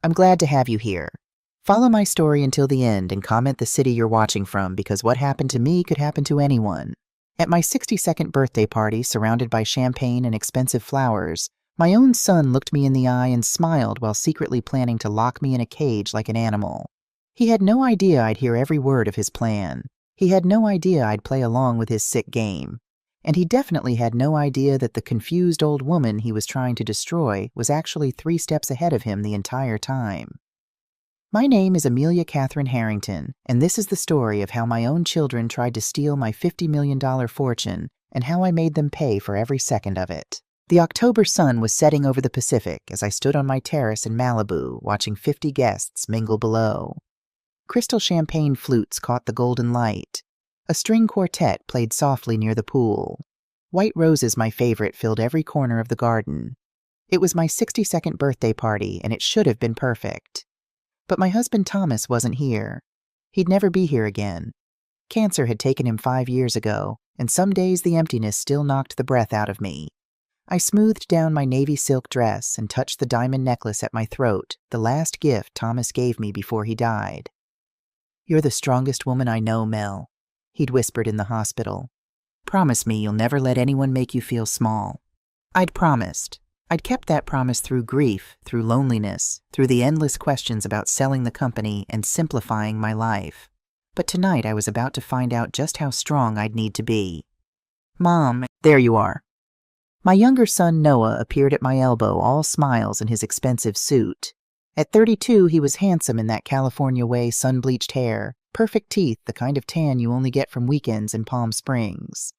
I'm glad to have you here. Follow my story until the end and comment the city you're watching from because what happened to me could happen to anyone. At my 62nd birthday party, surrounded by champagne and expensive flowers, my own son looked me in the eye and smiled while secretly planning to lock me in a cage like an animal. He had no idea I'd hear every word of his plan. He had no idea I'd play along with his sick game. And he definitely had no idea that the confused old woman he was trying to destroy was actually 3 steps ahead of him the entire time. My name is Amelia Catherine Harrington, and this is the story of how my own children tried to steal my $50 million fortune and how I made them pay for every second of it. The October sun was setting over the Pacific as I stood on my terrace in Malibu watching 50 guests mingle below. Crystal champagne flutes caught the golden light. A string quartet played softly near the pool. White roses, my favorite, filled every corner of the garden. It was my 62nd birthday party, and it should have been perfect. But my husband Thomas wasn't here. He'd never be here again. Cancer had taken him 5 years ago, and some days the emptiness still knocked the breath out of me. I smoothed down my navy silk dress and touched the diamond necklace at my throat, the last gift Thomas gave me before he died. "You're the strongest woman I know, Mel," he'd whispered in the hospital. "Promise me you'll never let anyone make you feel small." I'd promised. I'd kept that promise through grief, through loneliness, through the endless questions about selling the company and simplifying my life. But tonight I was about to find out just how strong I'd need to be. "Mom, there you are." My younger son Noah appeared at my elbow, all smiles in his expensive suit. At 32, he was handsome in that California-way sun-bleached hair, perfect teeth, the kind of tan you only get from weekends in Palm Springs.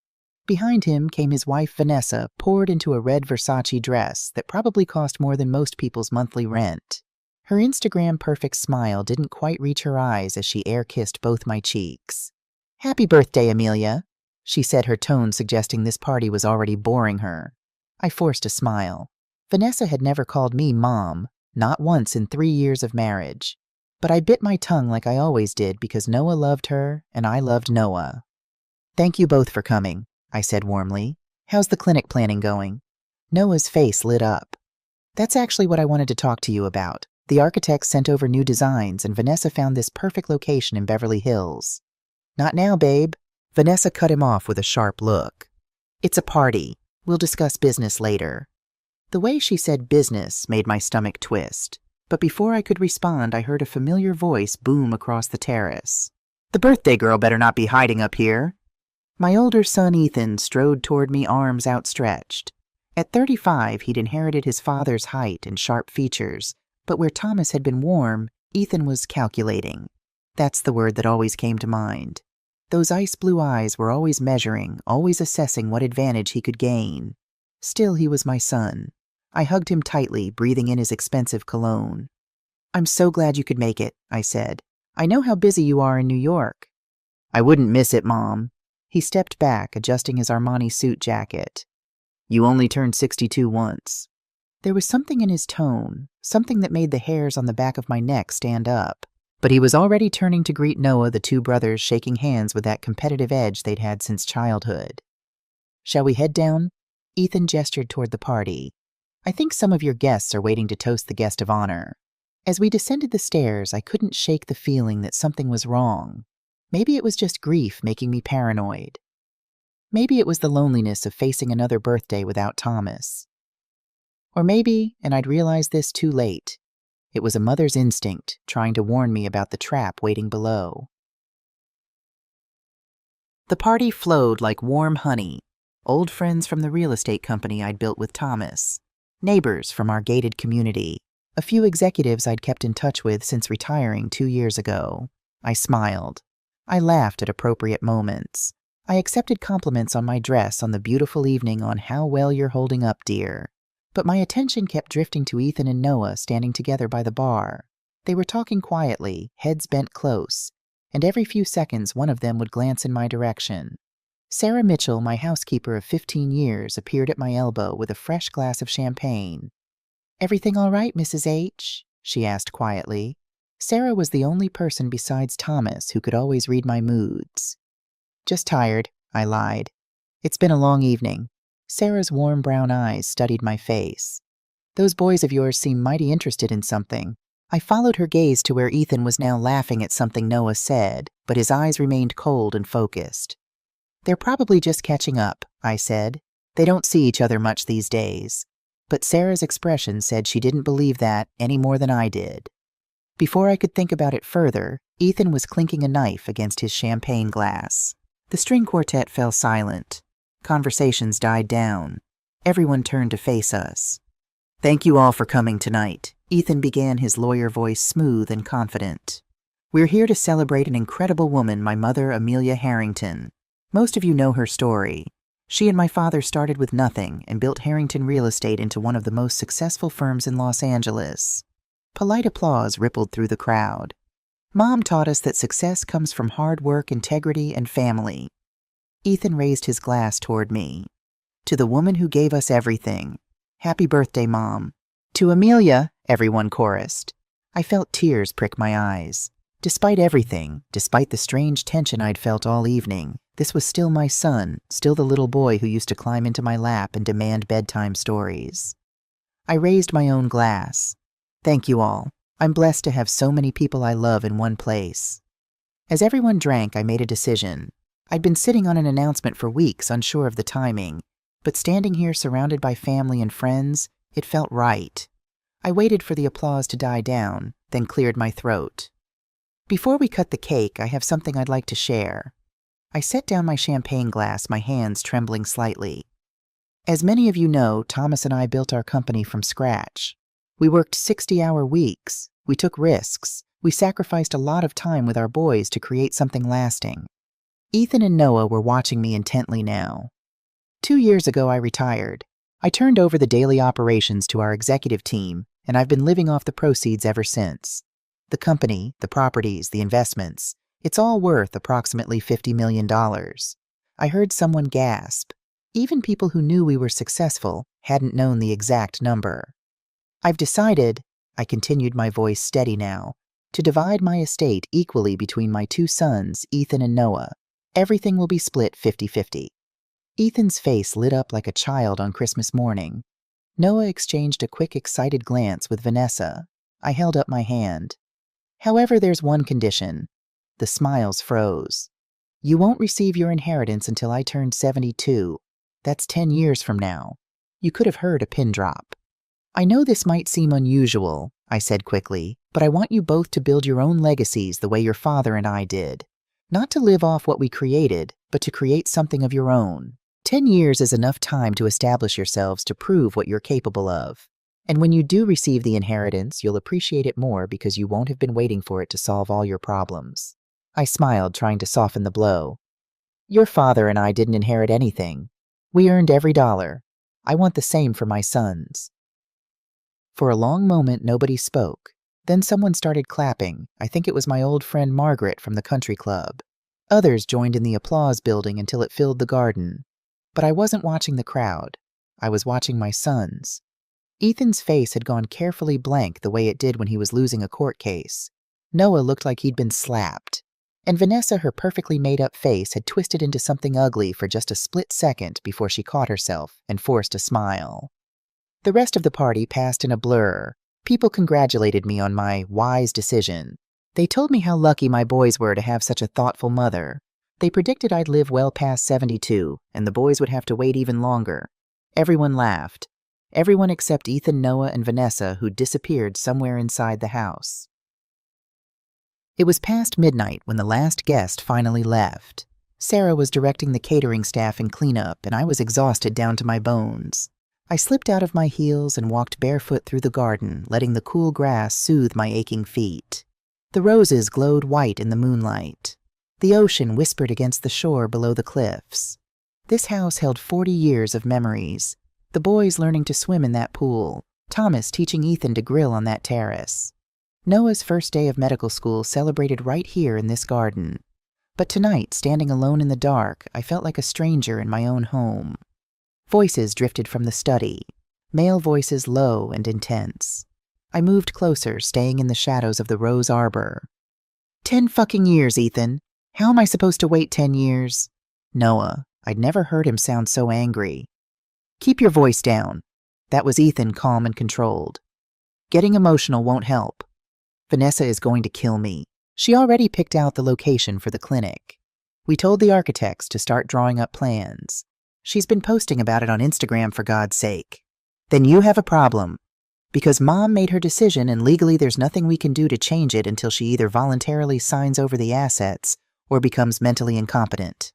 Behind him came his wife Vanessa, poured into a red Versace dress that probably cost more than most people's monthly rent. Her Instagram-perfect smile didn't quite reach her eyes as she air-kissed both my cheeks. "Happy birthday, Amelia," she said, her tone suggesting this party was already boring her. I forced a smile. Vanessa had never called me Mom, not once in 3 years of marriage. But I bit my tongue like I always did because Noah loved her and I loved Noah. "Thank you both for coming," I said warmly. "How's the clinic planning going?" Noah's face lit up. "That's actually what I wanted to talk to you about. The architects sent over new designs and Vanessa found this perfect location in Beverly Hills." "Not now, babe." Vanessa cut him off with a sharp look. "It's a party. We'll discuss business later." The way she said business made my stomach twist. But before I could respond, I heard a familiar voice boom across the terrace. "The birthday girl better not be hiding up here." My older son Ethan strode toward me, arms outstretched. At 35, he'd inherited his father's height and sharp features, but where Thomas had been warm, Ethan was calculating. That's the word that always came to mind. Those ice-blue eyes were always measuring, always assessing what advantage he could gain. Still, he was my son. I hugged him tightly, breathing in his expensive cologne. "I'm so glad you could make it," I said. "I know how busy you are in New York." "I wouldn't miss it, Mom." He stepped back, adjusting his Armani suit jacket. "You only turned 62 once." There was something in his tone, something that made the hairs on the back of my neck stand up. But he was already turning to greet Noah, the two brothers shaking hands with that competitive edge they'd had since childhood. "Shall we head down?" Ethan gestured toward the party. "I think some of your guests are waiting to toast the guest of honor." As we descended the stairs, I couldn't shake the feeling that something was wrong. Maybe it was just grief making me paranoid. Maybe it was the loneliness of facing another birthday without Thomas. Or maybe, and I'd realized this too late, it was a mother's instinct trying to warn me about the trap waiting below. The party flowed like warm honey. Old friends from the real estate company I'd built with Thomas. Neighbors from our gated community. A few executives I'd kept in touch with since retiring 2 years ago. I smiled. I laughed at appropriate moments. I accepted compliments on my dress on the beautiful evening on "How well you're holding up, dear." But my attention kept drifting to Ethan and Noah standing together by the bar. They were talking quietly, heads bent close, and every few seconds one of them would glance in my direction. Sarah Mitchell, my housekeeper of 15 years, appeared at my elbow with a fresh glass of champagne. "Everything all right, Mrs. H?" she asked quietly. Sarah was the only person besides Thomas who could always read my moods. "Just tired," I lied. "It's been a long evening." Sarah's warm brown eyes studied my face. "Those boys of yours seem mighty interested in something. I followed her gaze to where Ethan was now laughing at something Noah said, but his eyes remained cold and focused. "They're probably just catching up," I said. "They don't see each other much these days." But Sarah's expression said she didn't believe that any more than I did. Before I could think about it further, Ethan was clinking a knife against his champagne glass. The string quartet fell silent. Conversations died down. Everyone turned to face us. "Thank you all for coming tonight," Ethan began, his lawyer voice smooth and confident. "We're here to celebrate an incredible woman, my mother, Amelia Harrington. Most of you know her story. She and my father started with nothing and built Harrington Real Estate into one of the most successful firms in Los Angeles." Polite applause rippled through the crowd. "Mom taught us that success comes from hard work, integrity, and family." Ethan raised his glass toward me. "To the woman who gave us everything. Happy birthday, Mom." "To Amelia," everyone chorused. I felt tears prick my eyes. Despite everything, despite the strange tension I'd felt all evening, this was still my son, still the little boy who used to climb into my lap and demand bedtime stories. I raised my own glass. "Thank you all. I'm blessed to have so many people I love in one place." As everyone drank, I made a decision. I'd been sitting on an announcement for weeks, unsure of the timing, but standing here surrounded by family and friends, it felt right. I waited for the applause to die down, then cleared my throat. "Before we cut the cake, I have something I'd like to share." I set down my champagne glass, my hands trembling slightly. As many of you know, Thomas and I built our company from scratch. We worked 60-hour weeks. We took risks. We sacrificed a lot of time with our boys to create something lasting. Ethan and Noah were watching me intently now. 2 years ago, I retired. I turned over the daily operations to our executive team, and I've been living off the proceeds ever since. The company, the properties, the investments, it's all worth approximately $50 million. I heard someone gasp. Even people who knew we were successful hadn't known the exact number. "I've decided," I continued, my voice steady now, "to divide my estate equally between my 2 sons, Ethan and Noah. Everything will be split 50-50. Ethan's face lit up like a child on Christmas morning. Noah exchanged a quick, excited glance with Vanessa. I held up my hand. "However, there's one condition." The smiles froze. "You won't receive your inheritance until I turn 72. That's 10 years from now." You could have heard a pin drop. "I know this might seem unusual," I said quickly, "but I want you both to build your own legacies the way your father and I did. Not to live off what we created, but to create something of your own. 10 years is enough time to establish yourselves to prove what you're capable of. And when you do receive the inheritance, you'll appreciate it more because you won't have been waiting for it to solve all your problems." I smiled, trying to soften the blow. "Your father and I didn't inherit anything. We earned every dollar. I want the same for my sons." For a long moment, nobody spoke. Then someone started clapping. I think it was my old friend Margaret from the country club. Others joined in the applause building until it filled the garden. But I wasn't watching the crowd. I was watching my sons. Ethan's face had gone carefully blank the way it did when he was losing a court case. Noah looked like he'd been slapped. And Vanessa, her perfectly made-up face, had twisted into something ugly for just a split second before she caught herself and forced a smile. The rest of the party passed in a blur. People congratulated me on my wise decision. They told me how lucky my boys were to have such a thoughtful mother. They predicted I'd live well past 72, and the boys would have to wait even longer. Everyone laughed. Everyone except Ethan, Noah, and Vanessa, who disappeared somewhere inside the house. It was past midnight when the last guest finally left. Sarah was directing the catering staff and cleanup, and I was exhausted down to my bones. I slipped out of my heels and walked barefoot through the garden, letting the cool grass soothe my aching feet. The roses glowed white in the moonlight. The ocean whispered against the shore below the cliffs. This house held 40 years of memories. The boys learning to swim in that pool, Thomas teaching Ethan to grill on that terrace. Noah's first day of medical school celebrated right here in this garden. But tonight, standing alone in the dark, I felt like a stranger in my own home. Voices drifted from the study, male voices low and intense. I moved closer, staying in the shadows of the rose arbor. 10 fucking years, Ethan. How am I supposed to wait 10 years? Noah. I'd never heard him sound so angry. Keep your voice down. That was Ethan, calm and controlled. Getting emotional won't help. Vanessa is going to kill me. She already picked out the location for the clinic. We told the architects to start drawing up plans. She's been posting about it on Instagram, for God's sake. Then you have a problem. Because Mom made her decision and legally there's nothing we can do to change it until she either voluntarily signs over the assets or becomes mentally incompetent.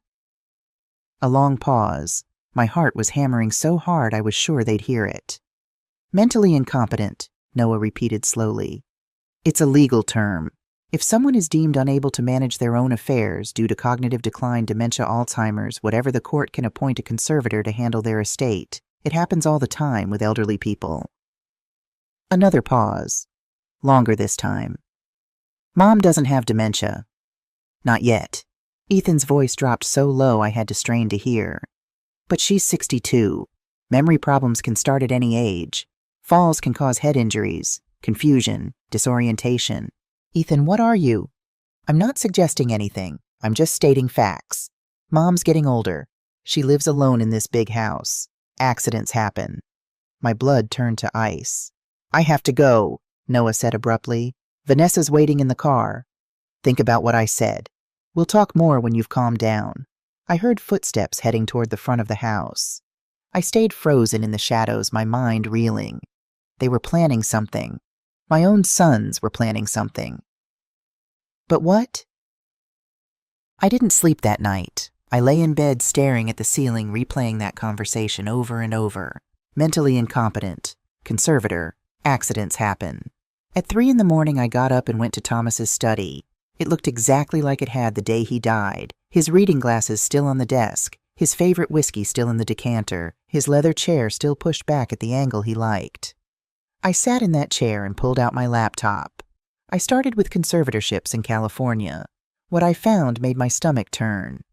A long pause. My heart was hammering so hard I was sure they'd hear it. Mentally incompetent, Noah repeated slowly. It's a legal term. If someone is deemed unable to manage their own affairs due to cognitive decline, dementia, Alzheimer's, whatever, the court can appoint a conservator to handle their estate. It happens all the time with elderly people. Another pause. Longer this time. Mom doesn't have dementia. Not yet. Ethan's voice dropped so low I had to strain to hear. But she's 62. Memory problems can start at any age. Falls can cause head injuries, confusion, disorientation. Ethan, what are you? I'm not suggesting anything. I'm just stating facts. Mom's getting older. She lives alone in this big house. Accidents happen. My blood turned to ice. I have to go, Noah said abruptly. Vanessa's waiting in the car. Think about what I said. We'll talk more when you've calmed down. I heard footsteps heading toward the front of the house. I stayed frozen in the shadows, my mind reeling. They were planning something. My own sons were planning something. But what? I didn't sleep that night. I lay in bed staring at the ceiling, replaying that conversation over and over. Mentally incompetent. Conservator. Accidents happen. At 3 a.m, I got up and went to Thomas's study. It looked exactly like it had the day he died. His reading glasses still on the desk, his favorite whiskey still in the decanter, his leather chair still pushed back at the angle he liked. I sat in that chair and pulled out my laptop. I started with conservatorships in California. What I found made my stomach turn.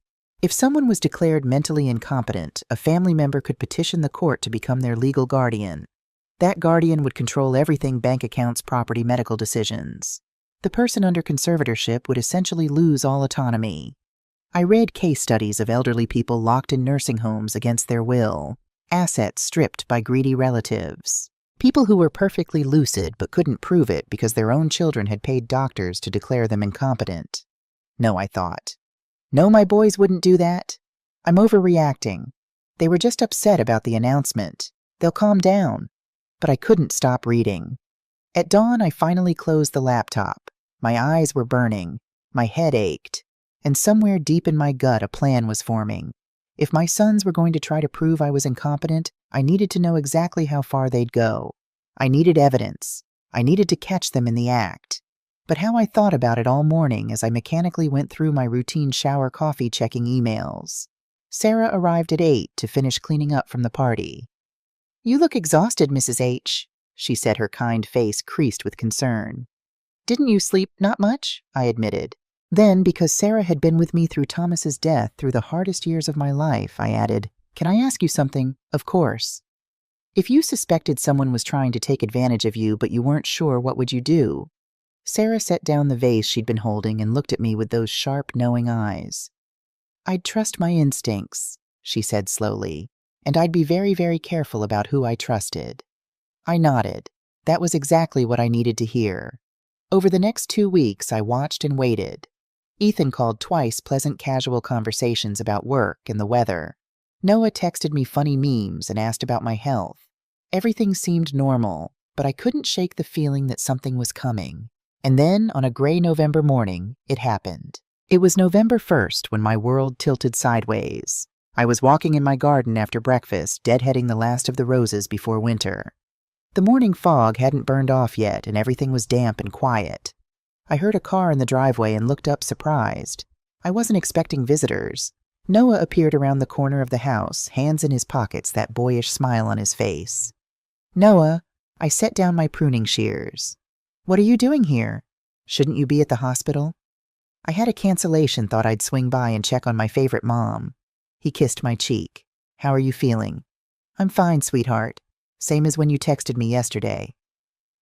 If someone was declared mentally incompetent, a family member could petition the court to become their legal guardian. That guardian would control everything: bank accounts, property, medical decisions. The person under conservatorship would essentially lose all autonomy. I read case studies of elderly people locked in nursing homes against their will, assets stripped by greedy relatives, people who were perfectly lucid but couldn't prove it because their own children had paid doctors to declare them incompetent. No, I thought. No, my boys wouldn't do that. I'm overreacting. They were just upset about the announcement. They'll calm down. But I couldn't stop reading. At dawn, I finally closed the laptop. My eyes were burning. My head ached. And somewhere deep in my gut, a plan was forming. If my sons were going to try to prove I was incompetent, I needed to know exactly how far they'd go. I needed evidence. I needed to catch them in the act. But how I thought about it all morning as I mechanically went through my routine shower, coffee, checking emails. Sarah arrived at 8 to finish cleaning up from the party. "You look exhausted, Mrs. H," she said, her kind face creased with concern. "Didn't you sleep not much?" I admitted. Then, because Sarah had been with me through Thomas's death, through the hardest years of my life, I added, "Can I ask you something?" "Of course." "If you suspected someone was trying to take advantage of you, but you weren't sure, what would you do?" Sarah set down the vase she'd been holding and looked at me with those sharp, knowing eyes. "I'd trust my instincts," she said slowly, "and I'd be very, very careful about who I trusted." I nodded. That was exactly what I needed to hear. Over the next 2 weeks, I watched and waited. Ethan called twice, pleasant, casual conversations about work and the weather. Noah texted me funny memes and asked about my health. Everything seemed normal, but I couldn't shake the feeling that something was coming. And then, on a gray November morning, it happened. It was November 1st when my world tilted sideways. I was walking in my garden after breakfast, deadheading the last of the roses before winter. The morning fog hadn't burned off yet, and everything was damp and quiet. I heard a car in the driveway and looked up surprised. I wasn't expecting visitors. Noah appeared around the corner of the house, hands in his pockets, that boyish smile on his face. "Noah," I set down my pruning shears. "What are you doing here? Shouldn't you be at the hospital?" I had a cancellation, thought I'd swing by and check on my favorite mom. He kissed my cheek. "How are you feeling?" "I'm fine, sweetheart. Same as when you texted me yesterday."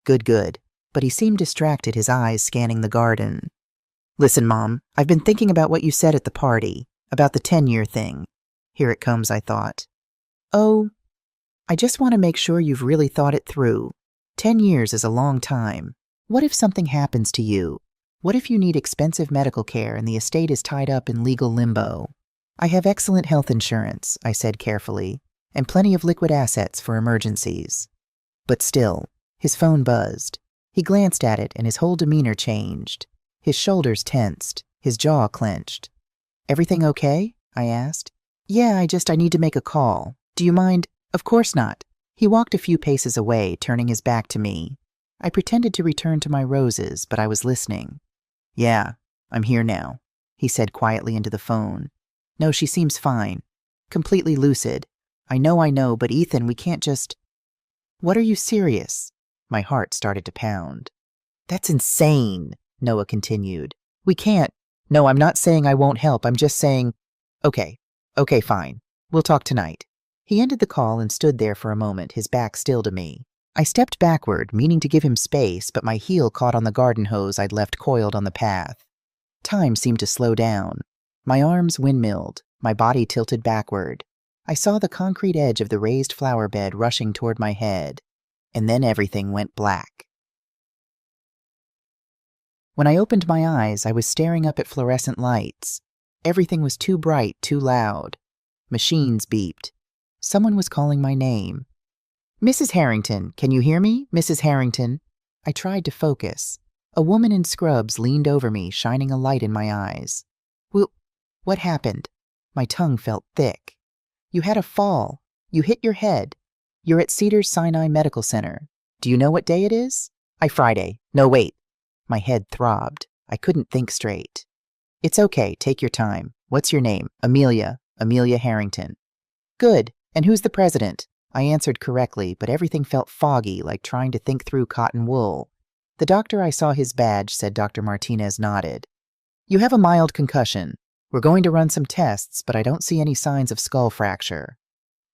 Good, good. But he seemed distracted, his eyes scanning the garden. "Listen, Mom, I've been thinking about what you said at the party, about the 10-year thing. Here it comes, I thought. Oh, I just want to make sure you've really thought it through. 10 years is a long time. What if something happens to you? What if you need expensive medical care and the estate is tied up in legal limbo? I have excellent health insurance, I said carefully, and plenty of liquid assets for emergencies. But still, his phone buzzed. He glanced at it and his whole demeanor changed. His shoulders tensed, his jaw clenched. Everything okay? I asked. Yeah, I need to make a call. Do you mind? Of course not. He walked a few paces away, turning his back to me. I pretended to return to my roses, but I was listening. Yeah, I'm here now, he said quietly into the phone. No, she seems fine. Completely lucid. I know, but Ethan, we can't just... What are you serious? My heart started to pound. That's insane, Noah continued. We can't. No, I'm not saying I won't help. I'm just saying, okay, fine. We'll talk tonight. He ended the call and stood there for a moment, his back still to me. I stepped backward, meaning to give him space, but my heel caught on the garden hose I'd left coiled on the path. Time seemed to slow down. My arms windmilled, my body tilted backward. I saw the concrete edge of the raised flower bed rushing toward my head, and then everything went black. When I opened my eyes, I was staring up at fluorescent lights. Everything was too bright, too loud. Machines beeped. Someone was calling my name. Mrs. Harrington, can you hear me? Mrs. Harrington. I tried to focus. A woman in scrubs leaned over me, shining a light in my eyes. What happened? My tongue felt thick. You had a fall. You hit your head. You're at Cedars-Sinai Medical Center. Do you know what day it is? Friday. No, wait. My head throbbed. I couldn't think straight. It's okay. Take your time. What's your name? Amelia. Amelia Harrington. Good. And who's the president? I answered correctly, but everything felt foggy, like trying to think through cotton wool. The doctor I saw his badge, said Dr. Martinez nodded. You have a mild concussion. We're going to run some tests, but I don't see any signs of skull fracture.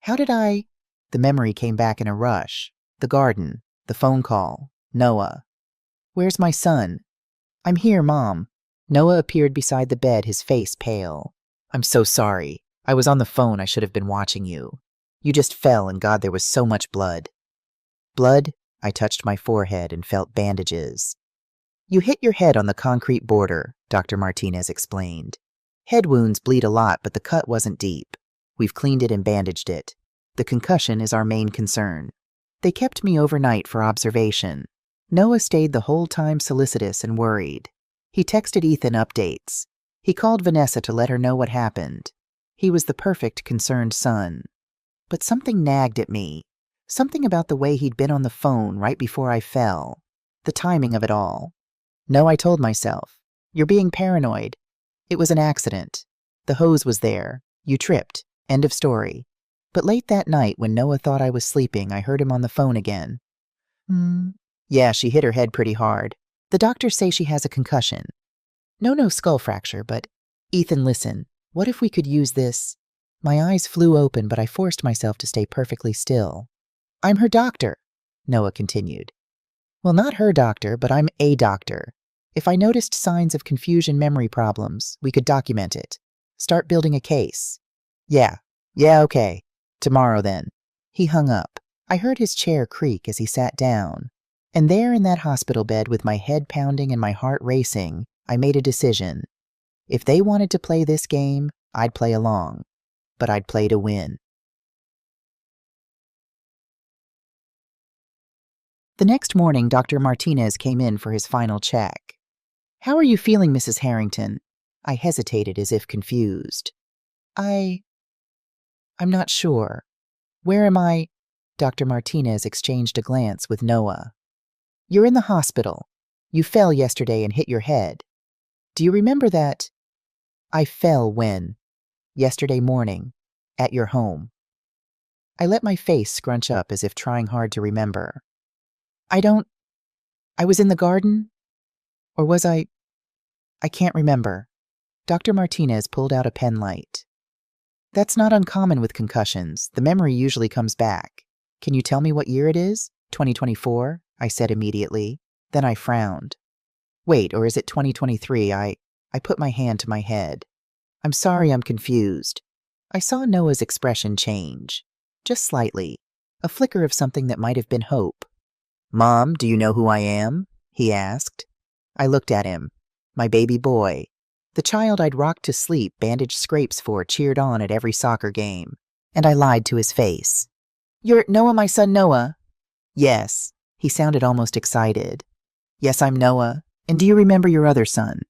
How did I... The memory came back in a rush. The garden. The phone call. Noah. Where's my son? I'm here, Mom. Noah appeared beside the bed, his face pale. I'm so sorry. I was on the phone. I should have been watching you. You just fell, and God, there was so much blood. Blood? I touched my forehead and felt bandages. You hit your head on the concrete border, Dr. Martinez explained. Head wounds bleed a lot, but the cut wasn't deep. We've cleaned it and bandaged it. The concussion is our main concern. They kept me overnight for observation. Noah stayed the whole time solicitous and worried. He texted Ethan updates. He called Vanessa to let her know what happened. He was the perfect concerned son. But something nagged at me. Something about the way he'd been on the phone right before I fell. The timing of it all. No, I told myself. You're being paranoid. It was an accident. The hose was there. You tripped. End of story. But late that night, when Noah thought I was sleeping, I heard him on the phone again. Yeah, she hit her head pretty hard. The doctors say she has a concussion. No skull fracture, but... Ethan, listen. What if we could use this... My eyes flew open, but I forced myself to stay perfectly still. I'm her doctor, Noah continued. Well, not her doctor, but I'm a doctor. If I noticed signs of confusion memory problems, we could document it. Start building a case. Yeah, okay. Tomorrow then. He hung up. I heard his chair creak as he sat down. And there in that hospital bed with my head pounding and my heart racing, I made a decision. If they wanted to play this game, I'd play along. But I'd play to win. The next morning, Dr. Martinez came in for his final check. How are you feeling, Mrs. Harrington? I hesitated as if confused. I'm not sure. Where am I? Dr. Martinez exchanged a glance with Noah. You're in the hospital. You fell yesterday and hit your head. Do you remember that? I fell when? Yesterday morning. At your home. I let my face scrunch up as if trying hard to remember. I was in the garden? Or was I can't remember. Dr. Martinez pulled out a pen light. That's not uncommon with concussions. The memory usually comes back. Can you tell me what year it is? 2024, I said immediately. Then I frowned. Wait, or is it 2023? I put my hand to my head. I'm sorry, I'm confused. I saw Noah's expression change. Just slightly. A flicker of something that might have been hope. Mom, do you know who I am? he asked. I looked at him. My baby boy. The child I'd rocked to sleep, bandaged scrapes for, cheered on at every soccer game. And I lied to his face. "You're Noah, my son Noah?" "Yes." He sounded almost excited. "Yes, I'm Noah. And do you remember your other son?"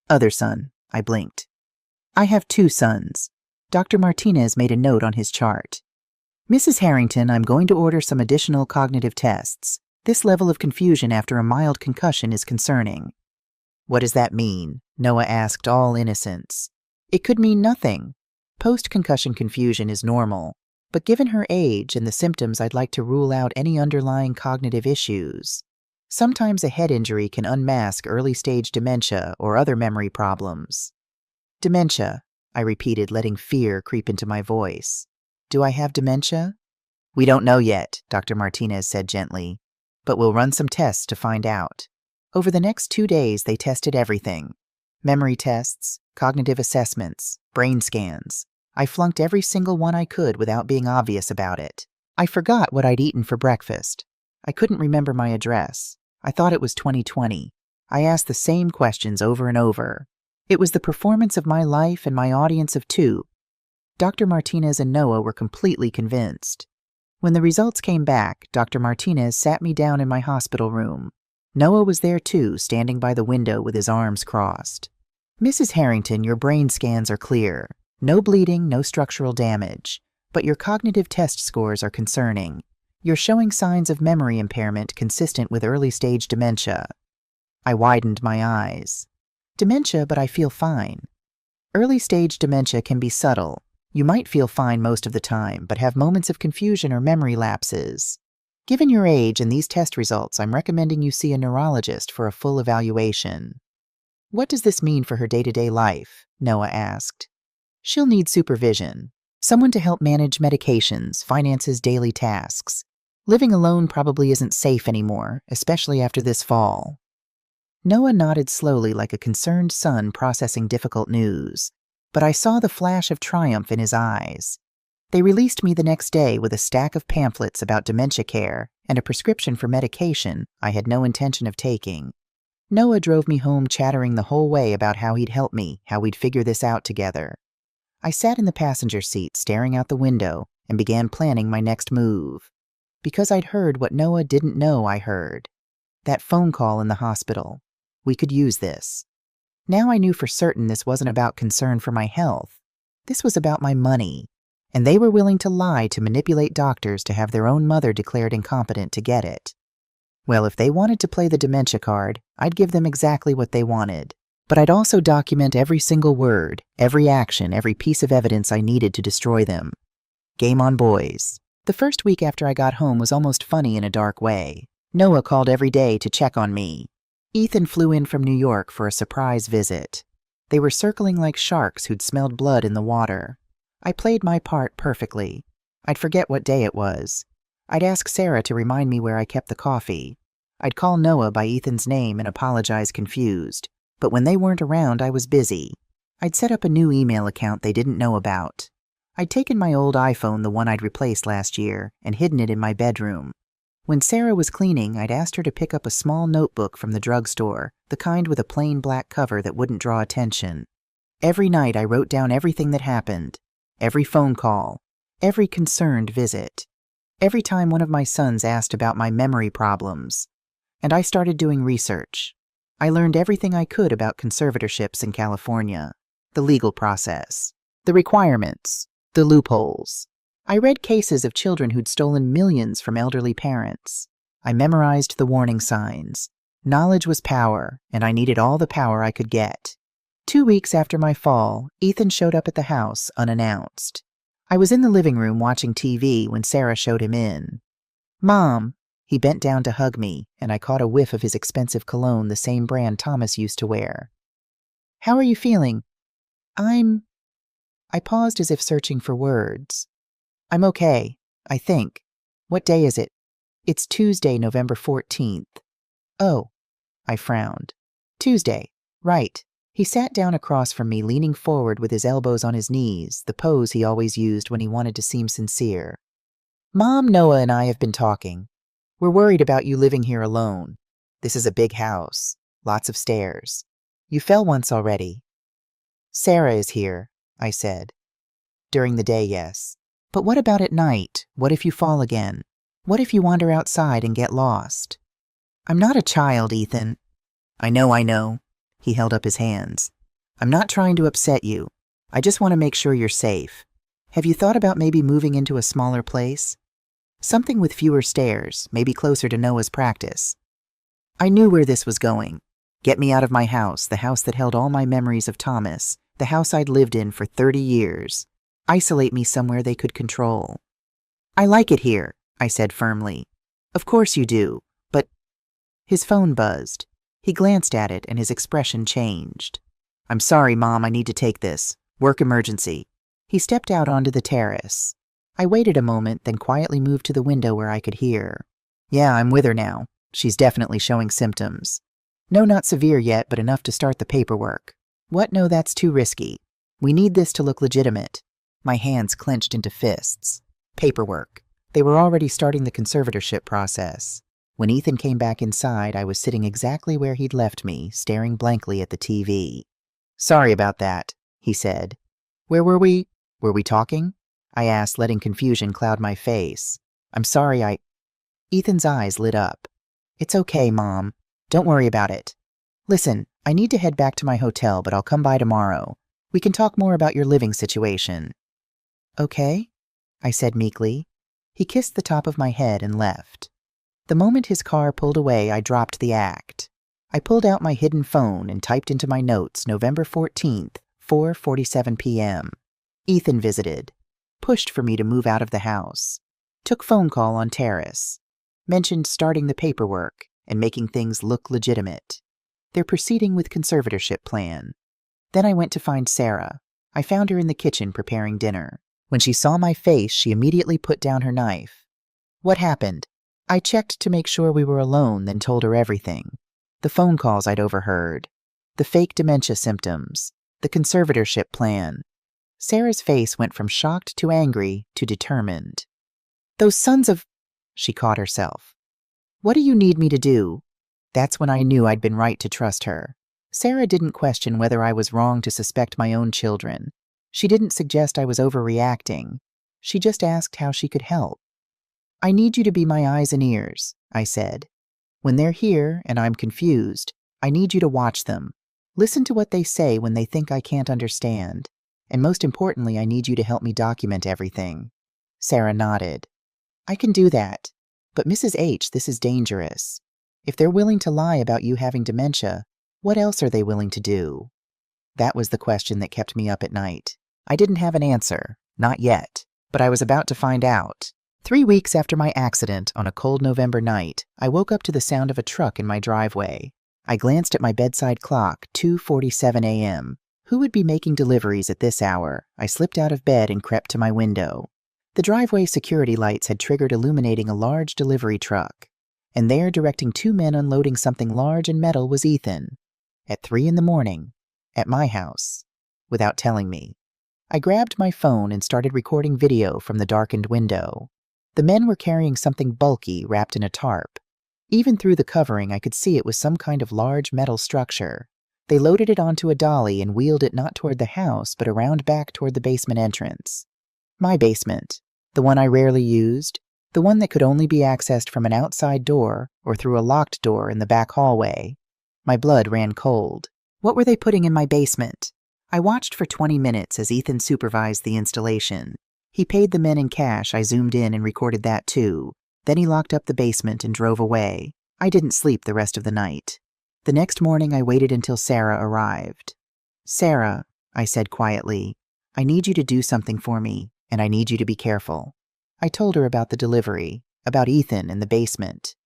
"Other son." I blinked. "I have 2 sons." Dr. Martinez made a note on his chart. "Mrs. Harrington, I'm going to order some additional cognitive tests. This level of confusion after a mild concussion is concerning." "What does that mean?" Noah asked, all innocence. "It could mean nothing. Post-concussion confusion is normal, but given her age and the symptoms, I'd like to rule out any underlying cognitive issues. Sometimes a head injury can unmask early-stage dementia or other memory problems." "Dementia," I repeated, letting fear creep into my voice. "Do I have dementia?" "We don't know yet," Dr. Martinez said gently, "but we'll run some tests to find out." Over the next 2 days, they tested everything. Memory tests, cognitive assessments, brain scans. I flunked every single one I could without being obvious about it. I forgot what I'd eaten for breakfast. I couldn't remember my address. I thought it was 2020. I asked the same questions over and over. It was the performance of my life and my audience of 2. Dr. Martinez and Noah were completely convinced. When the results came back, Dr. Martinez sat me down in my hospital room. Noah was there too, standing by the window with his arms crossed. "Mrs. Harrington, your brain scans are clear. No bleeding, no structural damage. But your cognitive test scores are concerning. You're showing signs of memory impairment consistent with early-stage dementia." I widened my eyes. "Dementia, but I feel fine." "Early-stage dementia can be subtle. You might feel fine most of the time, but have moments of confusion or memory lapses. Given your age and these test results, I'm recommending you see a neurologist for a full evaluation." "What does this mean for her day-to-day life?" Noah asked. "She'll need supervision. Someone to help manage medications, finances, daily tasks. Living alone probably isn't safe anymore, especially after this fall." Noah nodded slowly like a concerned son processing difficult news, but I saw the flash of triumph in his eyes. They released me the next day with a stack of pamphlets about dementia care and a prescription for medication I had no intention of taking. Noah drove me home chattering the whole way about how he'd help me, how we'd figure this out together. I sat in the passenger seat staring out the window and began planning my next move. Because I'd heard what Noah didn't know I heard. That phone call in the hospital. We could use this. Now I knew for certain this wasn't about concern for my health. This was about my money. And they were willing to lie to manipulate doctors to have their own mother declared incompetent to get it. Well, if they wanted to play the dementia card, I'd give them exactly what they wanted. But I'd also document every single word, every action, every piece of evidence I needed to destroy them. Game on, boys. The first week after I got home was almost funny in a dark way. Noah called every day to check on me. Ethan flew in from New York for a surprise visit. They were circling like sharks who'd smelled blood in the water. I played my part perfectly. I'd forget what day it was. I'd ask Sarah to remind me where I kept the coffee. I'd call Noah by Ethan's name and apologize confused. But when they weren't around, I was busy. I'd set up a new email account they didn't know about. I'd taken my old iPhone, the one I'd replaced last year, and hidden it in my bedroom. When Sarah was cleaning, I'd asked her to pick up a small notebook from the drugstore, the kind with a plain black cover that wouldn't draw attention. Every night I wrote down everything that happened. Every phone call, every concerned visit, every time one of my sons asked about my memory problems. And I started doing research. I learned everything I could about conservatorships in California, the legal process, the requirements, the loopholes. I read cases of children who'd stolen millions from elderly parents. I memorized the warning signs. Knowledge was power, and I needed all the power I could get. 2 weeks after my fall, Ethan showed up at the house unannounced. I was in the living room watching TV when Sarah showed him in. "Mom." He bent down to hug me, and I caught a whiff of his expensive cologne, the same brand Thomas used to wear. "How are you feeling?" I paused as if searching for words. "I'm okay, I think. What day is it?" "It's Tuesday, November 14th. "Oh." I frowned. "Tuesday. Right." He sat down across from me, leaning forward with his elbows on his knees, the pose he always used when he wanted to seem sincere. "Mom, Noah, and I have been talking. We're worried about you living here alone. This is a big house. Lots of stairs. You fell once already. Sarah is here, I said. During the day, yes. But what about at night? What if you fall again? What if you wander outside and get lost? I'm not a child, Ethan. I know. He held up his hands. I'm not trying to upset you. I just want to make sure you're safe. Have you thought about maybe moving into a smaller place? Something with fewer stairs, maybe closer to Noah's practice. I knew where this was going. Get me out of my house, the house that held all my memories of Thomas, the house I'd lived in for 30 years. Isolate me somewhere they could control. I like it here, I said firmly. Of course you do, but... His phone buzzed. He glanced at it and his expression changed. I'm sorry, Mom, I need to take this. Work emergency. He stepped out onto the terrace. I waited a moment, then quietly moved to the window where I could hear. Yeah, I'm with her now. She's definitely showing symptoms. No, not severe yet, but enough to start the paperwork. What? No, that's too risky. We need this to look legitimate. My hands clenched into fists. Paperwork. They were already starting the conservatorship process. When Ethan came back inside, I was sitting exactly where he'd left me, staring blankly at the TV. Sorry about that, he said. Where were we? Were we talking? I asked, letting confusion cloud my face. I'm sorry, Ethan's eyes lit up. It's okay, Mom. Don't worry about it. Listen, I need to head back to my hotel, but I'll come by tomorrow. We can talk more about your living situation. Okay, I said meekly. He kissed the top of my head and left. The moment his car pulled away, I dropped the act. I pulled out my hidden phone and typed into my notes November 14th, 4:47 p.m. Ethan visited. Pushed for me to move out of the house. Took phone call on terrace. Mentioned starting the paperwork and making things look legitimate. They're proceeding with conservatorship plan. Then I went to find Sarah. I found her in the kitchen preparing dinner. When she saw my face, she immediately put down her knife. What happened? I checked to make sure we were alone, then told her everything. The phone calls I'd overheard. The fake dementia symptoms. The conservatorship plan. Sarah's face went from shocked to angry to determined. Those sons of... She caught herself. What do you need me to do? That's when I knew I'd been right to trust her. Sarah didn't question whether I was wrong to suspect my own children. She didn't suggest I was overreacting. She just asked how she could help. I need you to be my eyes and ears, I said. When they're here and I'm confused, I need you to watch them. Listen to what they say when they think I can't understand. And most importantly, I need you to help me document everything. Sarah nodded. I can do that. But Mrs. H, this is dangerous. If they're willing to lie about you having dementia, what else are they willing to do? That was the question that kept me up at night. I didn't have an answer, not yet, but I was about to find out. 3 weeks after my accident on a cold November night, I woke up to the sound of a truck in my driveway. I glanced at my bedside clock, 2:47 a.m. Who would be making deliveries at this hour? I slipped out of bed and crept to my window. The driveway security lights had triggered illuminating a large delivery truck. And there, directing 2 men unloading something large and metal, was Ethan. At 3 a.m, at my house, without telling me. I grabbed my phone and started recording video from the darkened window. The men were carrying something bulky wrapped in a tarp. Even through the covering, I could see it was some kind of large metal structure. They loaded it onto a dolly and wheeled it not toward the house, but around back toward the basement entrance. My basement, the one I rarely used, the one that could only be accessed from an outside door or through a locked door in the back hallway. My blood ran cold. What were they putting in my basement? I watched for 20 minutes as Ethan supervised the installation. He paid the men in cash. I zoomed in and recorded that too. Then he locked up the basement and drove away. I didn't sleep the rest of the night. The next morning I waited until Sarah arrived. Sarah, I said quietly, I need you to do something for me, and I need you to be careful. I told her about the delivery, about Ethan and the basement.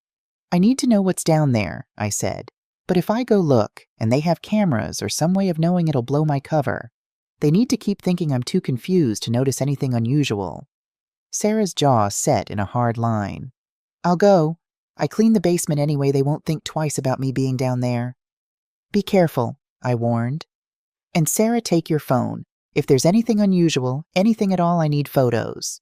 I need to know what's down there, I said. But if I go look, and they have cameras or some way of knowing it'll blow my cover, they need to keep thinking I'm too confused to notice anything unusual. Sarah's jaw set in a hard line. I'll go. I clean the basement anyway, they won't think twice about me being down there. Be careful, I warned. And Sarah, take your phone. If there's anything unusual, anything at all, I need photos.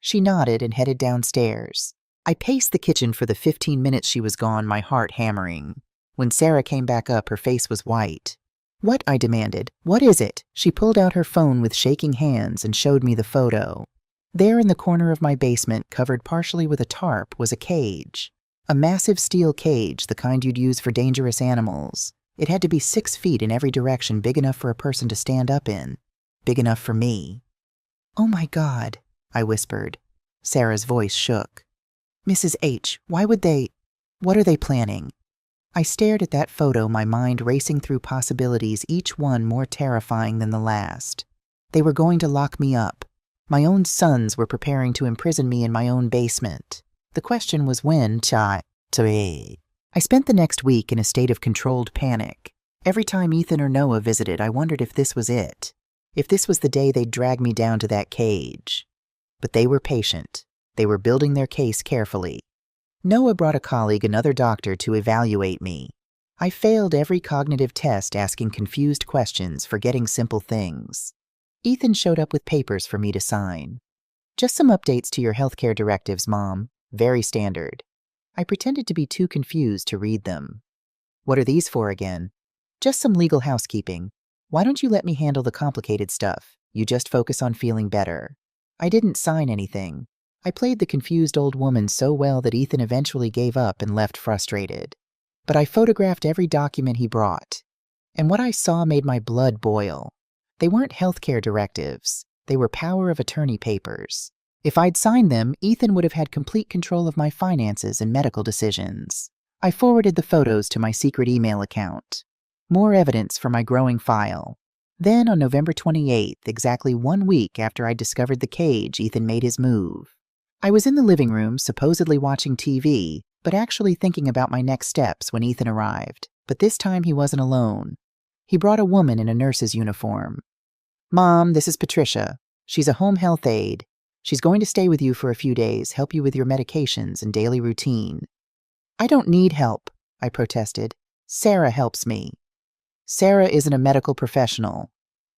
She nodded and headed downstairs. I paced the kitchen for the 15 minutes she was gone, my heart hammering. When Sarah came back up, her face was white. "What?" I demanded. "What is it?" She pulled out her phone with shaking hands and showed me the photo. There in the corner of my basement, covered partially with a tarp, was a cage. A massive steel cage, the kind you'd use for dangerous animals. It had to be 6 feet in every direction, big enough for a person to stand up in. Big enough for me. "Oh my God," I whispered. Sarah's voice shook. "Mrs. H, why would they? What are they planning?" I stared at that photo, my mind racing through possibilities, each one more terrifying than the last. They were going to lock me up. My own sons were preparing to imprison me in my own basement. The question was when. I spent the next week in a state of controlled panic. Every time Ethan or Noah visited, I wondered if this was it. If this was the day they'd drag me down to that cage. But they were patient. They were building their case carefully. Noah brought a colleague, another doctor, to evaluate me. I failed every cognitive test, asking confused questions, forgetting simple things. Ethan showed up with papers for me to sign. "Just some updates to your healthcare directives, Mom. Very standard." I pretended to be too confused to read them. "What are these for again?" "Just some legal housekeeping. Why don't you let me handle the complicated stuff? You just focus on feeling better." I didn't sign anything. I played the confused old woman so well that Ethan eventually gave up and left frustrated. But I photographed every document he brought. And what I saw made my blood boil. They weren't healthcare directives. They were power of attorney papers. If I'd signed them, Ethan would have had complete control of my finances and medical decisions. I forwarded the photos to my secret email account. More evidence for my growing file. Then on November 28th, exactly 1 week after I discovered the cage, Ethan made his move. I was in the living room, supposedly watching TV, but actually thinking about my next steps when Ethan arrived. But this time he wasn't alone. He brought a woman in a nurse's uniform. "Mom, this is Patricia. She's a home health aide. She's going to stay with you for a few days, help you with your medications and daily routine." "I don't need help," I protested. "Sarah helps me." "Sarah isn't a medical professional."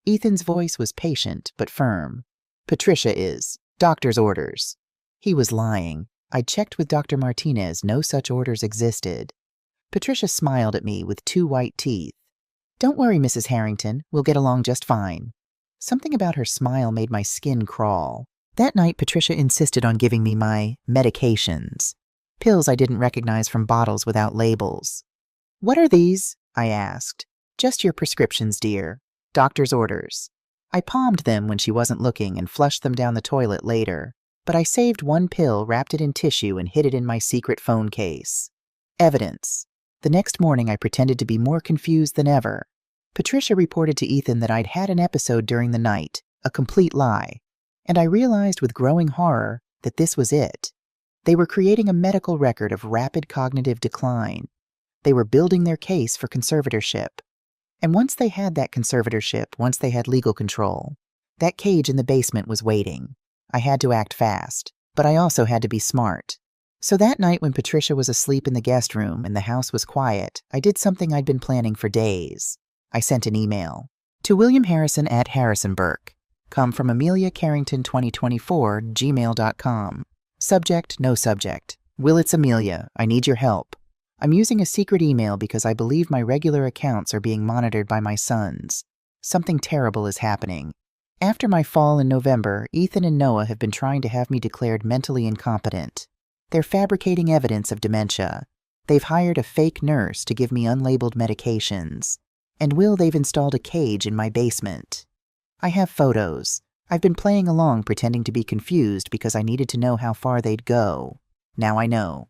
Ethan's voice was patient but firm. "Patricia is. Doctor's orders." He was lying. I'd checked with Dr. Martinez. No such orders existed. Patricia smiled at me with 2 white teeth. "Don't worry, Mrs. Harrington. We'll get along just fine." Something about her smile made my skin crawl. That night, Patricia insisted on giving me my medications. Pills I didn't recognize from bottles without labels. "What are these?" I asked. "Just your prescriptions, dear. Doctor's orders." I palmed them when she wasn't looking and flushed them down the toilet later. But I saved 1 pill, wrapped it in tissue, and hid it in my secret phone case. Evidence. The next morning, I pretended to be more confused than ever. Patricia reported to Ethan that I'd had an episode during the night, a complete lie. And I realized with growing horror that this was it. They were creating a medical record of rapid cognitive decline. They were building their case for conservatorship. And once they had that conservatorship, once they had legal control, that cage in the basement was waiting. I had to act fast, but I also had to be smart. So that night when Patricia was asleep in the guest room and the house was quiet, I did something I'd been planning for days. I sent an email. To William Harrison at Harrison Burke. Come from Amelia Carrington 2024, gmail.com. Subject, no subject. Will, it's Amelia. I need your help. I'm using a secret email because I believe my regular accounts are being monitored by my sons. Something terrible is happening. After my fall in November, Ethan and Noah have been trying to have me declared mentally incompetent. They're fabricating evidence of dementia. They've hired a fake nurse to give me unlabeled medications. And they've installed a cage in my basement. I have photos. I've been playing along pretending to be confused because I needed to know how far they'd go. Now I know.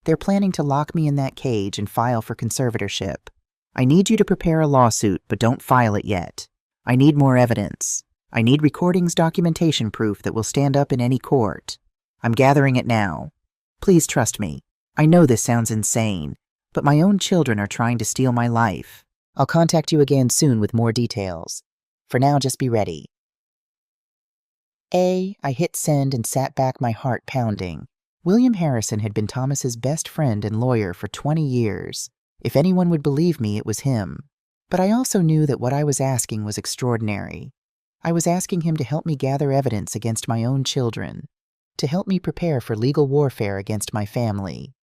They're planning to lock me in that cage and file for conservatorship. I need you to prepare a lawsuit, but don't file it yet. I need more evidence. I need recordings, documentation proof that will stand up in any court. I'm gathering it now. Please trust me. I know this sounds insane, but my own children are trying to steal my life. I'll contact you again soon with more details. For now, just be ready. I hit send and sat back, my heart pounding. William Harrison had been Thomas's best friend and lawyer for 20 years. If anyone would believe me, it was him. But I also knew that what I was asking was extraordinary. I was asking him to help me gather evidence against my own children. to help me prepare for legal warfare against my family.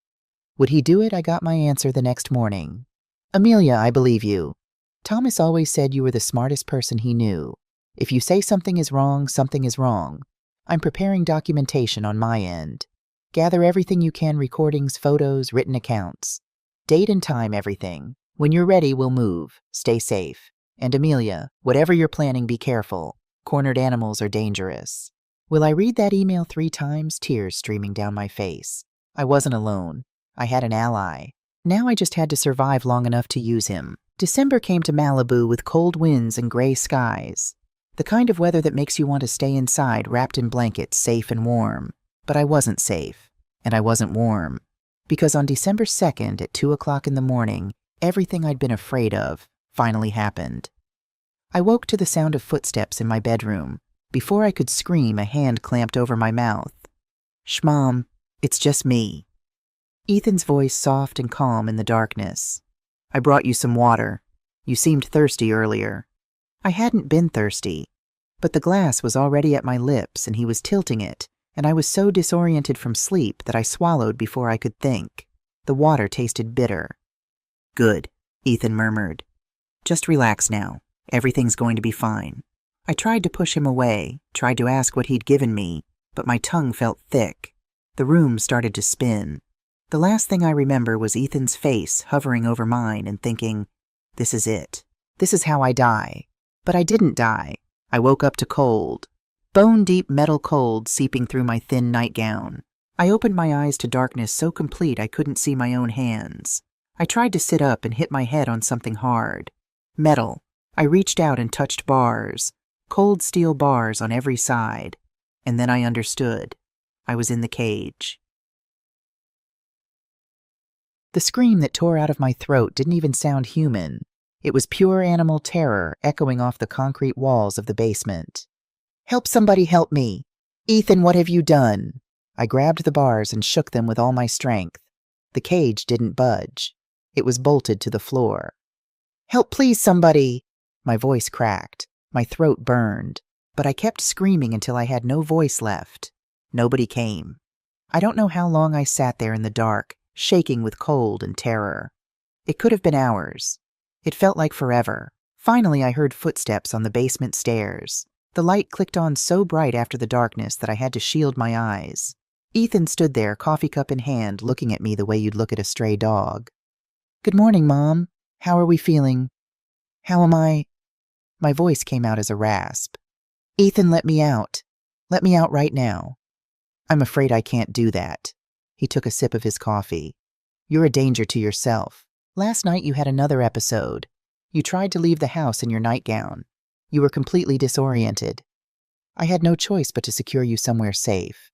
Would he do it? I got my answer the next morning. Amelia, I believe you. Thomas always said you were the smartest person he knew. If you say something is wrong, something is wrong. I'm preparing documentation on my end. Gather everything you can, recordings, photos, written accounts. Date and time, everything. When you're ready, we'll move. Stay safe. And Amelia, whatever you're planning, be careful. Cornered animals are dangerous. Will I read that email 3 times, tears streaming down my face? I wasn't alone. I had an ally. Now I just had to survive long enough to use him. December came to Malibu with cold winds and gray skies. The kind of weather that makes you want to stay inside, wrapped in blankets, safe and warm. But I wasn't safe, and I wasn't warm. Because on December 2nd at 2 o'clock in the morning, everything I'd been afraid of finally happened. I woke to the sound of footsteps in my bedroom. Before I could scream, a hand clamped over my mouth. "Shmom, it's just me." Ethan's voice soft and calm in the darkness. "I brought you some water. You seemed thirsty earlier." I hadn't been thirsty, but the glass was already at my lips and he was tilting it, and I was so disoriented from sleep that I swallowed before I could think. The water tasted bitter. "Good," Ethan murmured. "Just relax now. Everything's going to be fine." I tried to push him away, tried to ask what he'd given me, but my tongue felt thick. The room started to spin. The last thing I remember was Ethan's face hovering over mine and thinking, this is it. This is how I die. But I didn't die. I woke up to cold. Bone-deep metal cold seeping through my thin nightgown. I opened my eyes to darkness so complete I couldn't see my own hands. I tried to sit up and hit my head on something hard. Metal. I reached out and touched bars. Cold steel bars on every side. And then I understood. I was in the cage. The scream that tore out of my throat didn't even sound human. It was pure animal terror echoing off the concrete walls of the basement. "Help somebody, help me! Ethan, what have you done?" I grabbed the bars and shook them with all my strength. The cage didn't budge. It was bolted to the floor. "Help, please, somebody!" My voice cracked. My throat burned. But I kept screaming until I had no voice left. Nobody came. I don't know how long I sat there in the dark, shaking with cold and terror. It could have been hours. It felt like forever. Finally, I heard footsteps on the basement stairs. The light clicked on so bright after the darkness that I had to shield my eyes. Ethan stood there, coffee cup in hand, looking at me the way you'd look at a stray dog. "Good morning, Mom. How are we feeling?" "How am I?" My voice came out as a rasp. "Ethan, let me out. Let me out right now." "I'm afraid I can't do that." He took a sip of his coffee. "You're a danger to yourself. Last night you had another episode. You tried to leave the house in your nightgown. You were completely disoriented. I had no choice but to secure you somewhere safe."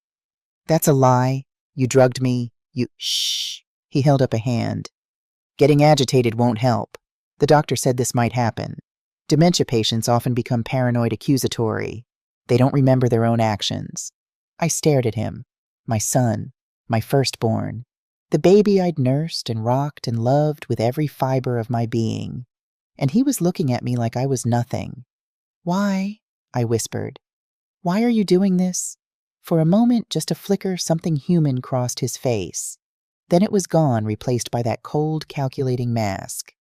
"That's a lie. You drugged me. You—" "Shh." He held up a hand. "Getting agitated won't help. The doctor said this might happen. Dementia patients often become paranoid accusatory. They don't remember their own actions." I stared at him. My son. My firstborn. The baby I'd nursed and rocked and loved with every fiber of my being. And he was looking at me like I was nothing. "Why?" I whispered. "Why are you doing this?" For a moment, just a flicker, something human crossed his face. Then it was gone, replaced by that cold, calculating mask.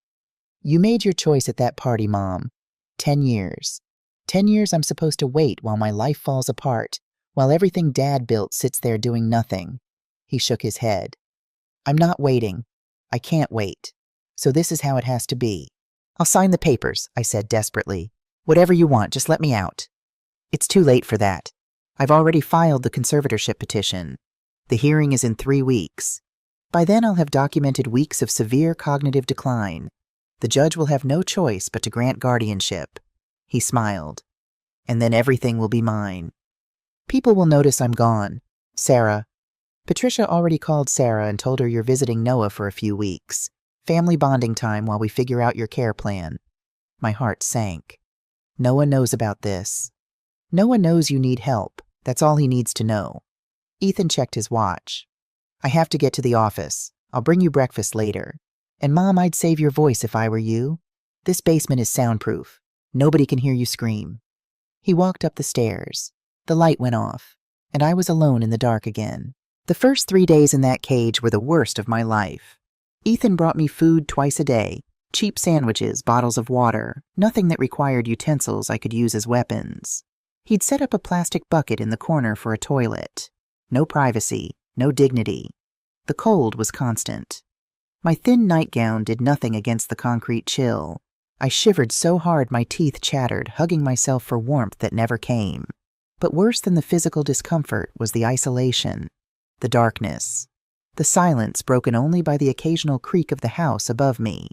"You made your choice at that party, Mom. 10 years. 10 years I'm supposed to wait while my life falls apart, while everything Dad built sits there doing nothing." He shook his head. "I'm not waiting. I can't wait. So this is how it has to be." "I'll sign the papers," I said desperately. "Whatever you want, just let me out." "It's too late for that. I've already filed the conservatorship petition. The hearing is in 3 weeks. By then I'll have documented weeks of severe cognitive decline. The judge will have no choice but to grant guardianship." He smiled. "And then everything will be mine. People will notice I'm gone. Sarah. Patricia already called Sarah and told her you're visiting Noah for a few weeks. Family bonding time while we figure out your care plan." My heart sank. Noah knows about this. Noah knows you need help. That's all he needs to know. Ethan checked his watch. "I have to get to the office. I'll bring you breakfast later. And Mom, I'd save your voice if I were you. This basement is soundproof. Nobody can hear you scream." He walked up the stairs. The light went off. and I was alone in the dark again. The first 3 days in that cage were the worst of my life. Ethan brought me food twice a day, cheap sandwiches, bottles of water, nothing that required utensils I could use as weapons. He'd set up a plastic bucket in the corner for a toilet. No privacy, no dignity. The cold was constant. My thin nightgown did nothing against the concrete chill. I shivered so hard my teeth chattered, hugging myself for warmth that never came. But worse than the physical discomfort was the isolation, the darkness, the silence broken only by the occasional creak of the house above me.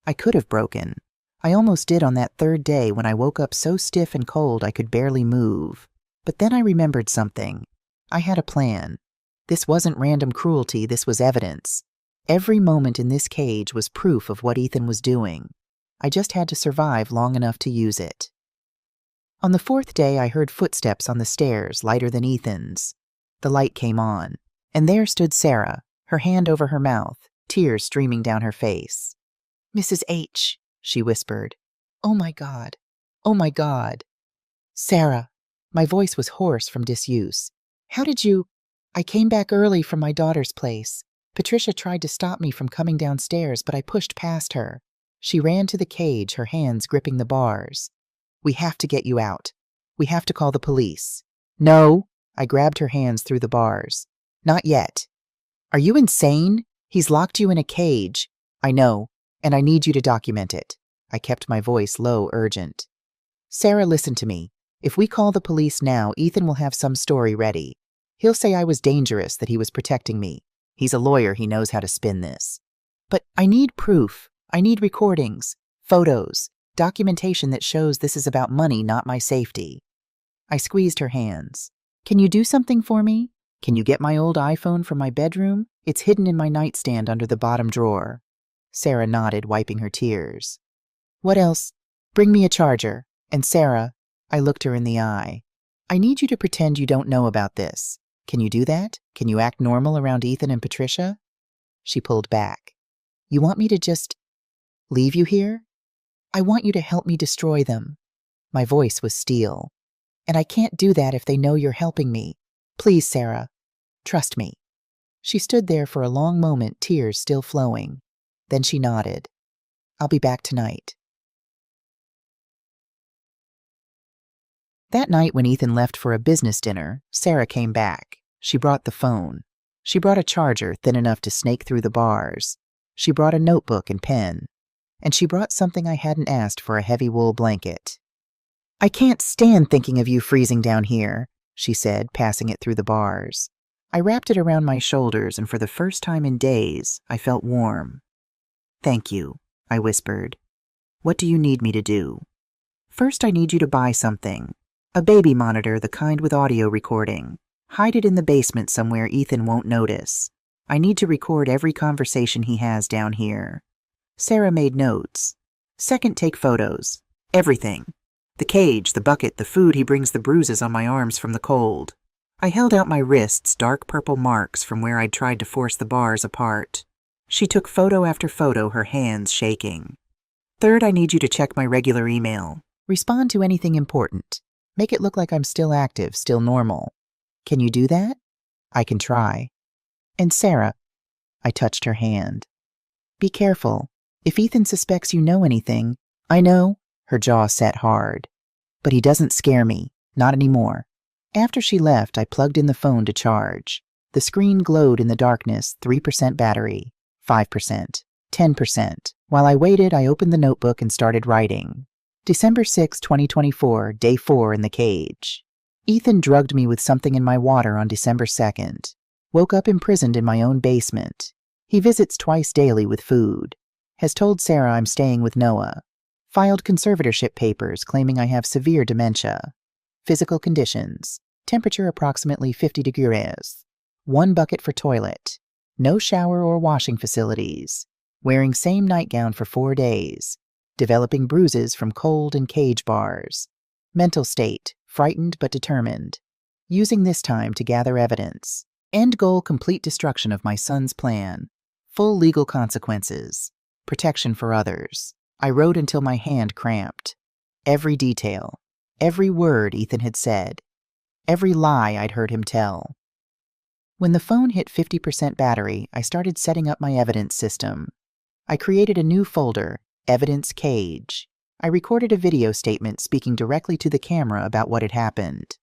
I could have broken. I almost did on that third day when I woke up so stiff and cold I could barely move. But then I remembered something. I had a plan. This wasn't random cruelty, this was evidence. Every moment in this cage was proof of what Ethan was doing. I just had to survive long enough to use it. On the 4th day, I heard footsteps on the stairs, lighter than Ethan's. The light came on, and there stood Sarah, her hand over her mouth, tears streaming down her face. "Mrs. H," she whispered. "Oh my God. Oh my God." "Sarah." My voice was hoarse from disuse. "How did you—" "I came back early from my daughter's place. Patricia tried to stop me from coming downstairs, but I pushed past her. She ran to the cage, her hands gripping the bars. We have to get you out. We have to call the police." "No." I grabbed her hands through the bars. "Not yet." "Are you insane? He's locked you in a cage." "I know, and I need you to document it." I kept my voice low, urgent. "Sarah, listen to me. If we call the police now, Ethan will have some story ready. He'll say I was dangerous, that he was protecting me. He's a lawyer, he knows how to spin this. But I need proof. I need recordings, photos, documentation that shows this is about money, not my safety." I squeezed her hands. "Can you do something for me? Can you get my old iPhone from my bedroom? It's hidden in my nightstand under the bottom drawer." Sarah nodded, wiping her tears. "What else? Bring me a charger. And Sarah," I looked her in the eye, "I need you to pretend you don't know about this. Can you do that? Can you act normal around Ethan and Patricia?" She pulled back. "You want me to just leave you here? I want you to help me destroy them." My voice was steel. "And I can't do that if they know you're helping me. Please, Sarah, trust me." She stood there for a long moment, tears still flowing. Then she nodded. "I'll be back tonight." That night when Ethan left for a business dinner, Sarah came back. She brought the phone. She brought a charger thin enough to snake through the bars. She brought a notebook and pen. And she brought something I hadn't asked for, a heavy wool blanket. "I can't stand thinking of you freezing down here," she said, passing it through the bars. I wrapped it around my shoulders, and for the first time in days, I felt warm. "Thank you," I whispered. "What do you need me to do?" "First, I need you to buy something. A baby monitor, the kind with audio recording. Hide it in the basement somewhere Ethan won't notice. I need to record every conversation he has down here." Sarah made notes. "Second, take photos. Everything. The cage, the bucket, the food he brings, the bruises on my arms from the cold." I held out my wrists, dark purple marks from where I'd tried to force the bars apart. She took photo after photo, her hands shaking. "Third, I need you to check my regular email. Respond to anything important. Make it look like I'm still active, still normal. Can you do that?" "I can try." "And Sarah," I touched her hand, "be careful. If Ethan suspects you know anything—" "I know." Her jaw set hard. "But he doesn't scare me. Not anymore." After she left, I plugged in the phone to charge. The screen glowed in the darkness, 3% battery, 5%, 10%. While I waited, I opened the notebook and started writing. December 6, 2024, day 4 in the cage. Ethan drugged me with something in my water on December 2nd. Woke up imprisoned in my own basement. He visits twice daily with food. Has told Sarah I'm staying with Noah. Filed conservatorship papers claiming I have severe dementia. Physical conditions. Temperature approximately 50 degrees. 1 bucket for toilet. No shower or washing facilities. Wearing same nightgown for 4 days. Developing bruises from cold and cage bars. Mental state, frightened but determined. Using this time to gather evidence. End goal, complete destruction of my son's plan. Full legal consequences. Protection for others. I wrote until my hand cramped. Every detail. Every word Ethan had said. every lie I'd heard him tell. When the phone hit 50% battery, I started setting up my evidence system. I created a new folder, Evidence Cage. I recorded a video statement speaking directly to the camera about what had happened.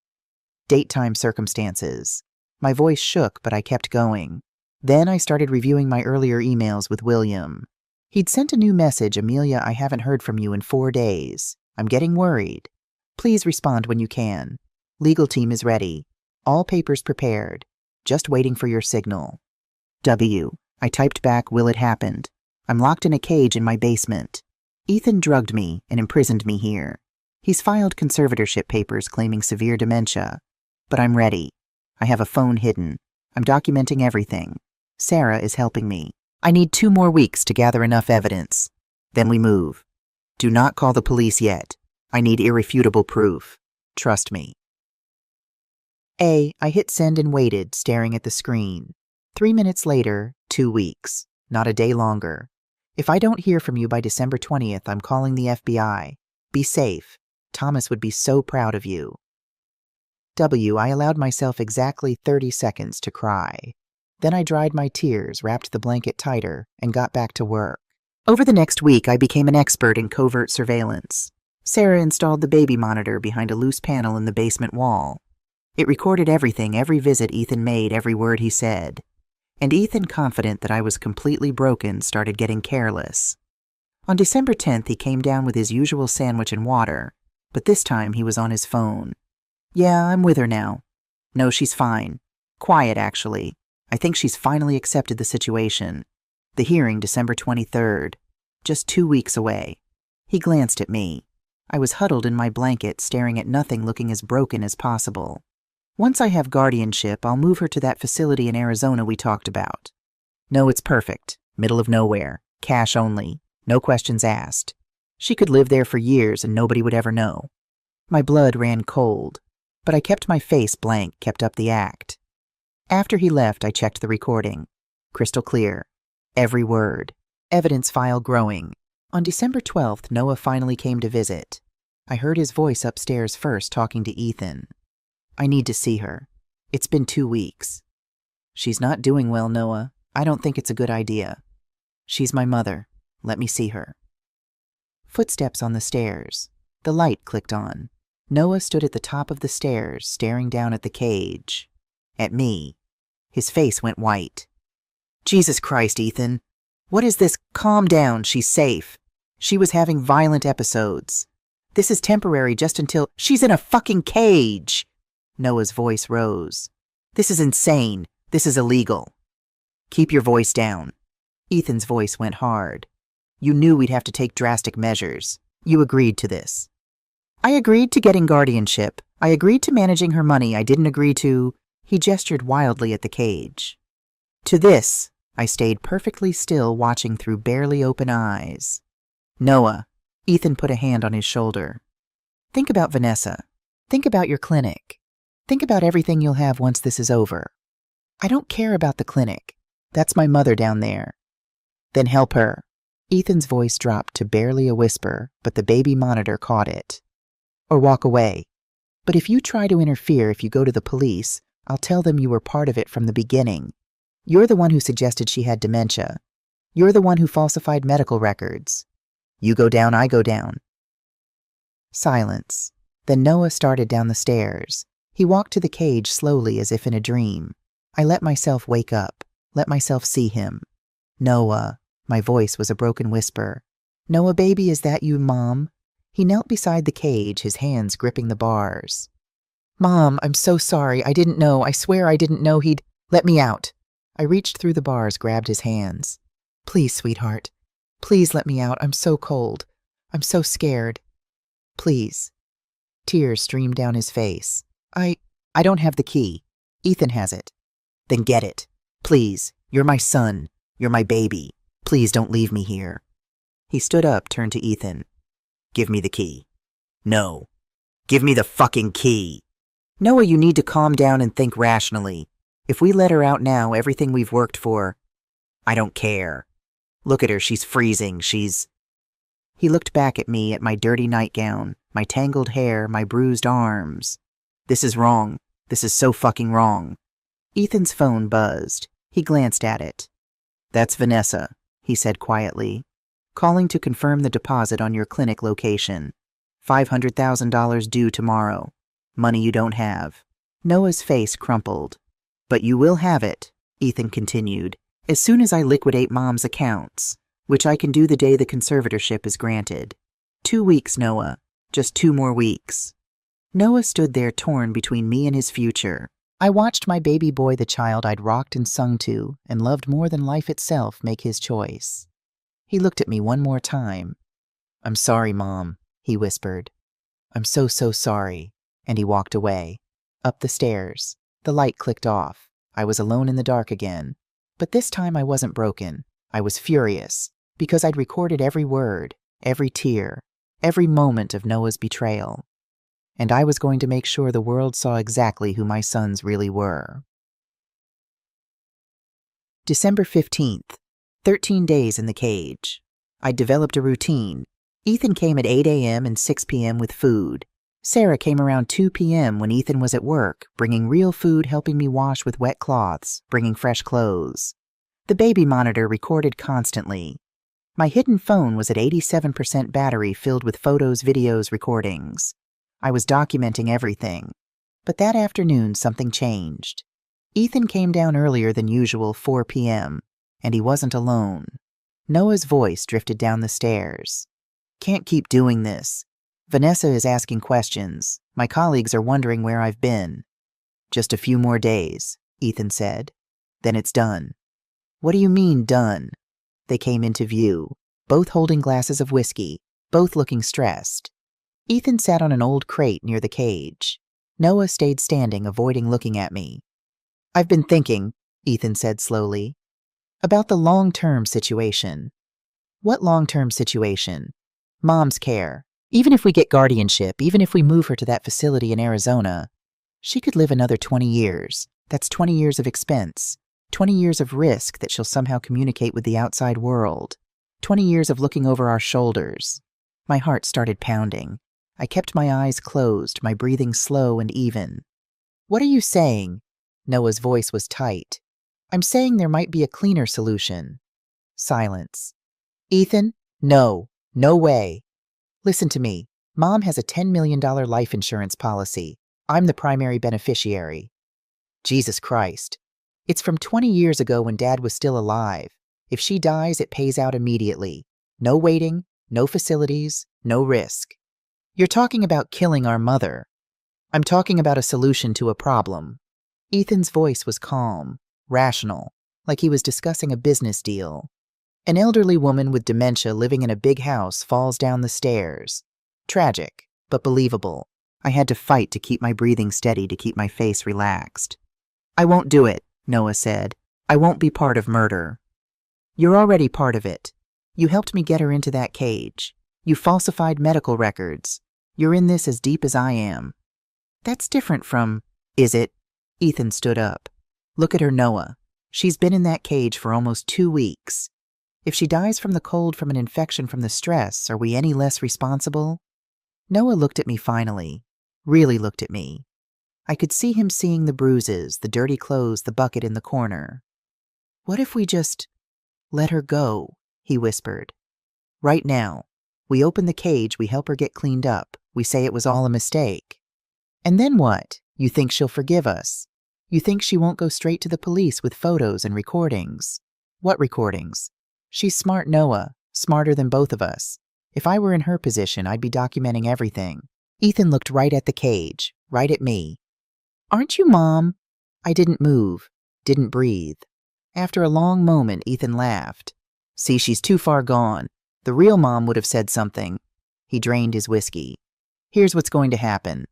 Date, time, circumstances. My voice shook, but I kept going. Then I started reviewing my earlier emails with William. He'd sent a new message, Amelia, I haven't heard from you in 4 days. I'm getting worried. Please respond when you can. Legal team is ready. All papers prepared. Just waiting for your signal. W. I typed back, will it happened? I'm locked in a cage in my basement. Ethan drugged me and imprisoned me here. He's filed conservatorship papers claiming severe dementia. But I'm ready. I have a phone hidden. I'm documenting everything. Sarah is helping me. I need 2 more weeks to gather enough evidence. Then we move. Do not call the police yet. I need irrefutable proof. Trust me. I hit send and waited, staring at the screen. 3 minutes later, 2 weeks. Not a day longer. If I don't hear from you by December 20th, I'm calling the FBI. Be safe. Thomas would be so proud of you. W. I allowed myself exactly 30 seconds to cry. Then I dried my tears, wrapped the blanket tighter, and got back to work. Over the next week, I became an expert in covert surveillance. Sarah installed the baby monitor behind a loose panel in the basement wall. It recorded everything, every visit Ethan made, every word he said. And Ethan, confident that I was completely broken, started getting careless. On December 10th, he came down with his usual sandwich and water, but this time he was on his phone. Yeah, I'm with her now. No, she's fine. Quiet, actually. I think she's finally accepted the situation. The hearing, December 23rd. Just 2 weeks away. He glanced at me. I was huddled in my blanket, staring at nothing, looking as broken as possible. Once I have guardianship, I'll move her to that facility in Arizona we talked about. No, it's perfect. Middle of nowhere. Cash only. No questions asked. She could live there for years and nobody would ever know. My blood ran cold, but I kept my face blank, kept up the act. After he left, I checked the recording. Crystal clear. Every word. Evidence file growing. On December 12th, Noah finally came to visit. I heard his voice upstairs first, talking to Ethan. I need to see her. It's been 2 weeks. She's not doing well, Noah. I don't think it's a good idea. She's my mother. Let me see her. Footsteps on the stairs. The light clicked on. Noah stood at the top of the stairs, staring down at the cage. At me. His face went white. Jesus Christ, Ethan. What is this? Calm down. She's safe. She was having violent episodes. This is temporary just until she's in a fucking cage. Noah's voice rose. This is insane. This is illegal. Keep your voice down. Ethan's voice went hard. You knew we'd have to take drastic measures. You agreed to this. I agreed to getting guardianship. I agreed to managing her money. I didn't agree to... He gestured wildly at the cage. To this, I stayed perfectly still, watching through barely open eyes. Noah. Ethan put a hand on his shoulder. Think about Vanessa. Think about your clinic. Think about everything you'll have once this is over. I don't care about the clinic. That's my mother down there. Then help her. Ethan's voice dropped to barely a whisper, but the baby monitor caught it. Or walk away. But if you try to interfere, if you go to the police, I'll tell them you were part of it from the beginning. You're the one who suggested she had dementia. You're the one who falsified medical records. You go down, I go down. Silence. Then Noah started down the stairs. He walked to the cage slowly, as if in a dream. I let myself wake up, let myself see him. Noah. My voice was a broken whisper. Noah, baby, is that you, Mom? He knelt beside the cage, his hands gripping the bars. Mom, I'm so sorry. I didn't know. I swear I didn't know he'd... Let me out. I reached through the bars, grabbed his hands. Please, sweetheart. Please let me out. I'm so cold. I'm so scared. Please. Tears streamed down his face. I don't have the key. Ethan has it. Then get it. Please. You're my son. You're my baby. Please don't leave me here. He stood up, turned to Ethan. Give me the key. No. Give me the fucking key. Noah, you need to calm down and think rationally. If we let her out now, everything we've worked for... I don't care. Look at her, she's freezing, she's... He looked back at me, at my dirty nightgown, my tangled hair, my bruised arms. This is wrong. This is so fucking wrong. Ethan's phone buzzed. He glanced at it. That's Vanessa, he said quietly. Calling to confirm the deposit on your clinic location. $500,000 due tomorrow. Money you don't have. Noah's face crumpled. But you will have it, Ethan continued, as soon as I liquidate Mom's accounts, which I can do the day the conservatorship is granted. 2 weeks, Noah. Just 2 more weeks. Noah stood there torn between me and his future. I watched my baby boy, the child I'd rocked and sung to and loved more than life itself, make his choice. He looked at me one more time. I'm sorry, Mom, he whispered. I'm so sorry. And he walked away. Up the stairs. The light clicked off. I was alone in the dark again. But this time I wasn't broken. I was furious, because I'd recorded every word, every tear, every moment of Noah's betrayal. And I was going to make sure the world saw exactly who my sons really were. December 15th. 13 days in the cage. I'd developed a routine. Ethan came at 8 a.m. and 6 p.m. with food. Sarah came around 2 p.m. when Ethan was at work, bringing real food, helping me wash with wet cloths, bringing fresh clothes. The baby monitor recorded constantly. My hidden phone was at 87% battery, filled with photos, videos, recordings. I was documenting everything. But that afternoon, something changed. Ethan came down earlier than usual, 4 p.m., and he wasn't alone. Noah's voice drifted down the stairs. Can't keep doing this. Vanessa is asking questions. My colleagues are wondering where I've been. Just a few more days, Ethan said. Then it's done. What do you mean, done? They came into view, both holding glasses of whiskey, both looking stressed. Ethan sat on an old crate near the cage. Noah stayed standing, avoiding looking at me. I've been thinking, Ethan said slowly, about the long-term situation. What long-term situation? Mom's care. Even if we get guardianship, even if we move her to that facility in Arizona, she could live another 20 years. That's 20 years of expense. 20 years of risk that she'll somehow communicate with the outside world. 20 years of looking over our shoulders. My heart started pounding. I kept my eyes closed, my breathing slow and even. What are you saying? Noah's voice was tight. I'm saying there might be a cleaner solution. Silence. Ethan, no way. Listen to me. Mom has a $10 million life insurance policy. I'm the primary beneficiary. Jesus Christ. It's from 20 years ago when Dad was still alive. If she dies, it pays out immediately. No waiting, no facilities, no risk. You're talking about killing our mother. I'm talking about a solution to a problem. Ethan's voice was calm, rational, like he was discussing a business deal. An elderly woman with dementia living in a big house falls down the stairs. Tragic, but believable. I had to fight to keep my breathing steady, to keep my face relaxed. I won't do it, Noah said. I won't be part of murder. You're already part of it. You helped me get her into that cage. You falsified medical records. You're in this as deep as I am. That's different from... Is it? Ethan stood up. Look at her, Noah. She's been in that cage for almost 2 weeks. If she dies from the cold, from an infection, from the stress, are we any less responsible? Noah looked at me finally. Really looked at me. I could see him seeing the bruises, the dirty clothes, the bucket in the corner. What if we just let her go? He whispered. Right now. We open the cage, we help her get cleaned up. We say it was all a mistake. And then what? You think she'll forgive us? You think she won't go straight to the police with photos and recordings? What recordings? She's smart, Noah. Smarter than both of us. If I were in her position, I'd be documenting everything. Ethan looked right at the cage, right at me. Aren't you, Mom? I didn't move, didn't breathe. After a long moment, Ethan laughed. See, she's too far gone. The real Mom would have said something. He drained his whiskey. Here's what's going to happen.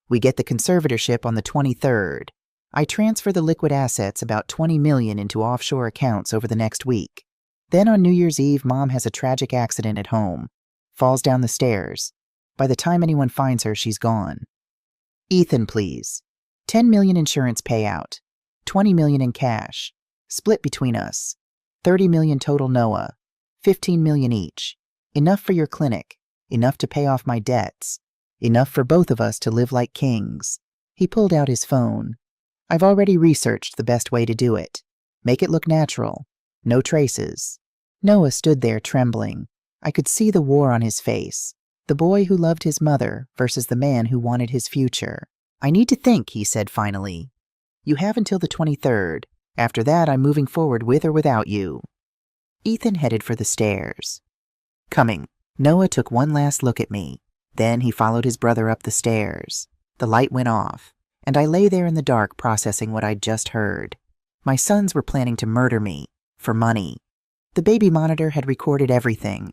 We get the conservatorship on the 23rd. I transfer the liquid assets, about $20 million, into offshore accounts over the next week. Then on New Year's Eve, Mom has a tragic accident at home. Falls down the stairs. By the time anyone finds her, she's gone. Ethan, please. $10 million insurance payout. $20 million in cash. Split between us. $30 million total, Noah. $15 million each. Enough for your clinic. Enough to pay off my debts. Enough for both of us to live like kings. He pulled out his phone. I've already researched the best way to do it. Make it look natural. No traces. Noah stood there trembling. I could see the war on his face. The boy who loved his mother versus the man who wanted his future. I need to think, he said finally. You have until the 23rd. After that, I'm moving forward with or without you. Ethan headed for the stairs. Coming. Noah took one last look at me. Then he followed his brother up the stairs. The light went off, and I lay there in the dark processing what I'd just heard. My sons were planning to murder me. For money. The baby monitor had recorded everything.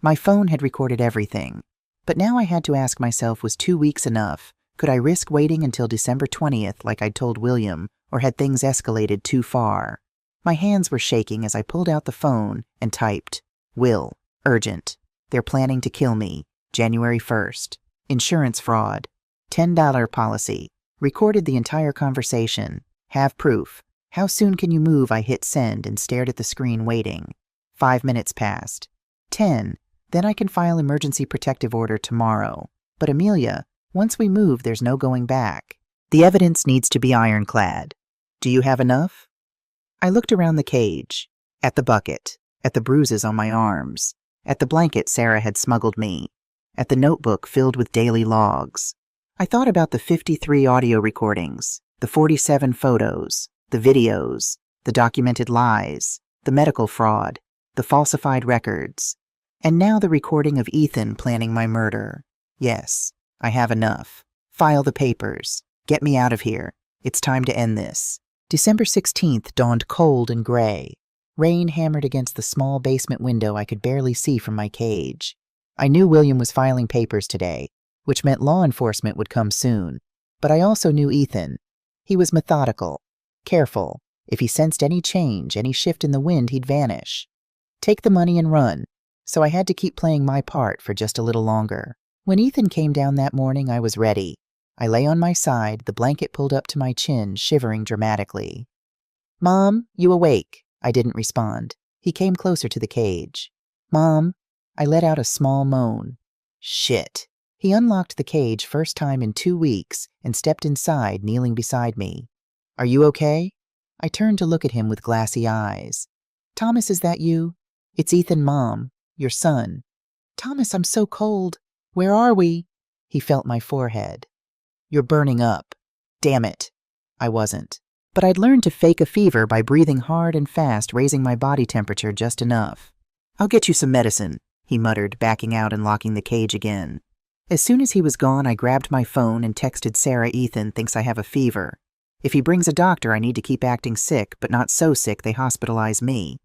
My phone had recorded everything. But now I had to ask myself, was 2 weeks enough? Could I risk waiting until December 20th like I'd told William, or had things escalated too far? My hands were shaking as I pulled out the phone and typed, Will, urgent. They're planning to kill me. January 1st. Insurance fraud. $10 policy. Recorded the entire conversation. Have proof. How soon can you move? I hit send and stared at the screen waiting. 5 minutes passed. 10. Then I can file emergency protective order tomorrow. But Amelia, once we move, there's no going back. The evidence needs to be ironclad. Do you have enough? I looked around the cage. At the bucket. At the bruises on my arms. At the blanket Sarah had smuggled me. At the notebook filled with daily logs. I thought about the 53 audio recordings, the 47 photos, the videos, the documented lies, the medical fraud, the falsified records, and now the recording of Ethan planning my murder. Yes, I have enough. File the papers. Get me out of here. It's time to end this. December 16th dawned cold and gray. Rain hammered against the small basement window I could barely see from my cage. I knew William was filing papers today, which meant law enforcement would come soon. But I also knew Ethan. He was methodical, careful. If he sensed any change, any shift in the wind, he'd vanish. Take the money and run. So I had to keep playing my part for just a little longer. When Ethan came down that morning, I was ready. I lay on my side, the blanket pulled up to my chin, shivering dramatically. Mom, you awake? I didn't respond. He came closer to the cage. Mom, I let out a small moan. Shit. He unlocked the cage first time in 2 weeks and stepped inside, kneeling beside me. Are you okay? I turned to look at him with glassy eyes. Thomas, is that you? It's Ethan, Mom. Your son. Thomas, I'm so cold. Where are we? He felt my forehead. You're burning up. Damn it. I wasn't. But I'd learned to fake a fever by breathing hard and fast, raising my body temperature just enough. I'll get you some medicine, he muttered, backing out and locking the cage again. As soon as he was gone, I grabbed my phone and texted Sarah, Ethan thinks I have a fever. If he brings a doctor, I need to keep acting sick, but not so sick they hospitalize me.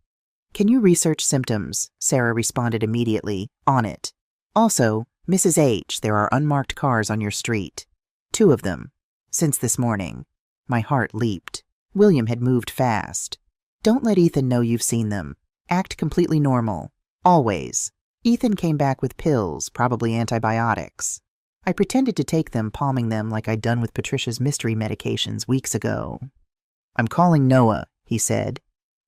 Can you research symptoms? Sarah responded immediately. On it. Also, Mrs. H, there are unmarked cars on your street. 2 of them. Since this morning. My heart leaped. William had moved fast. Don't let Ethan know you've seen them. Act completely normal. Always. Ethan came back with pills, probably antibiotics. I pretended to take them, palming them like I'd done with Patricia's mystery medications weeks ago. I'm calling Noah, he said.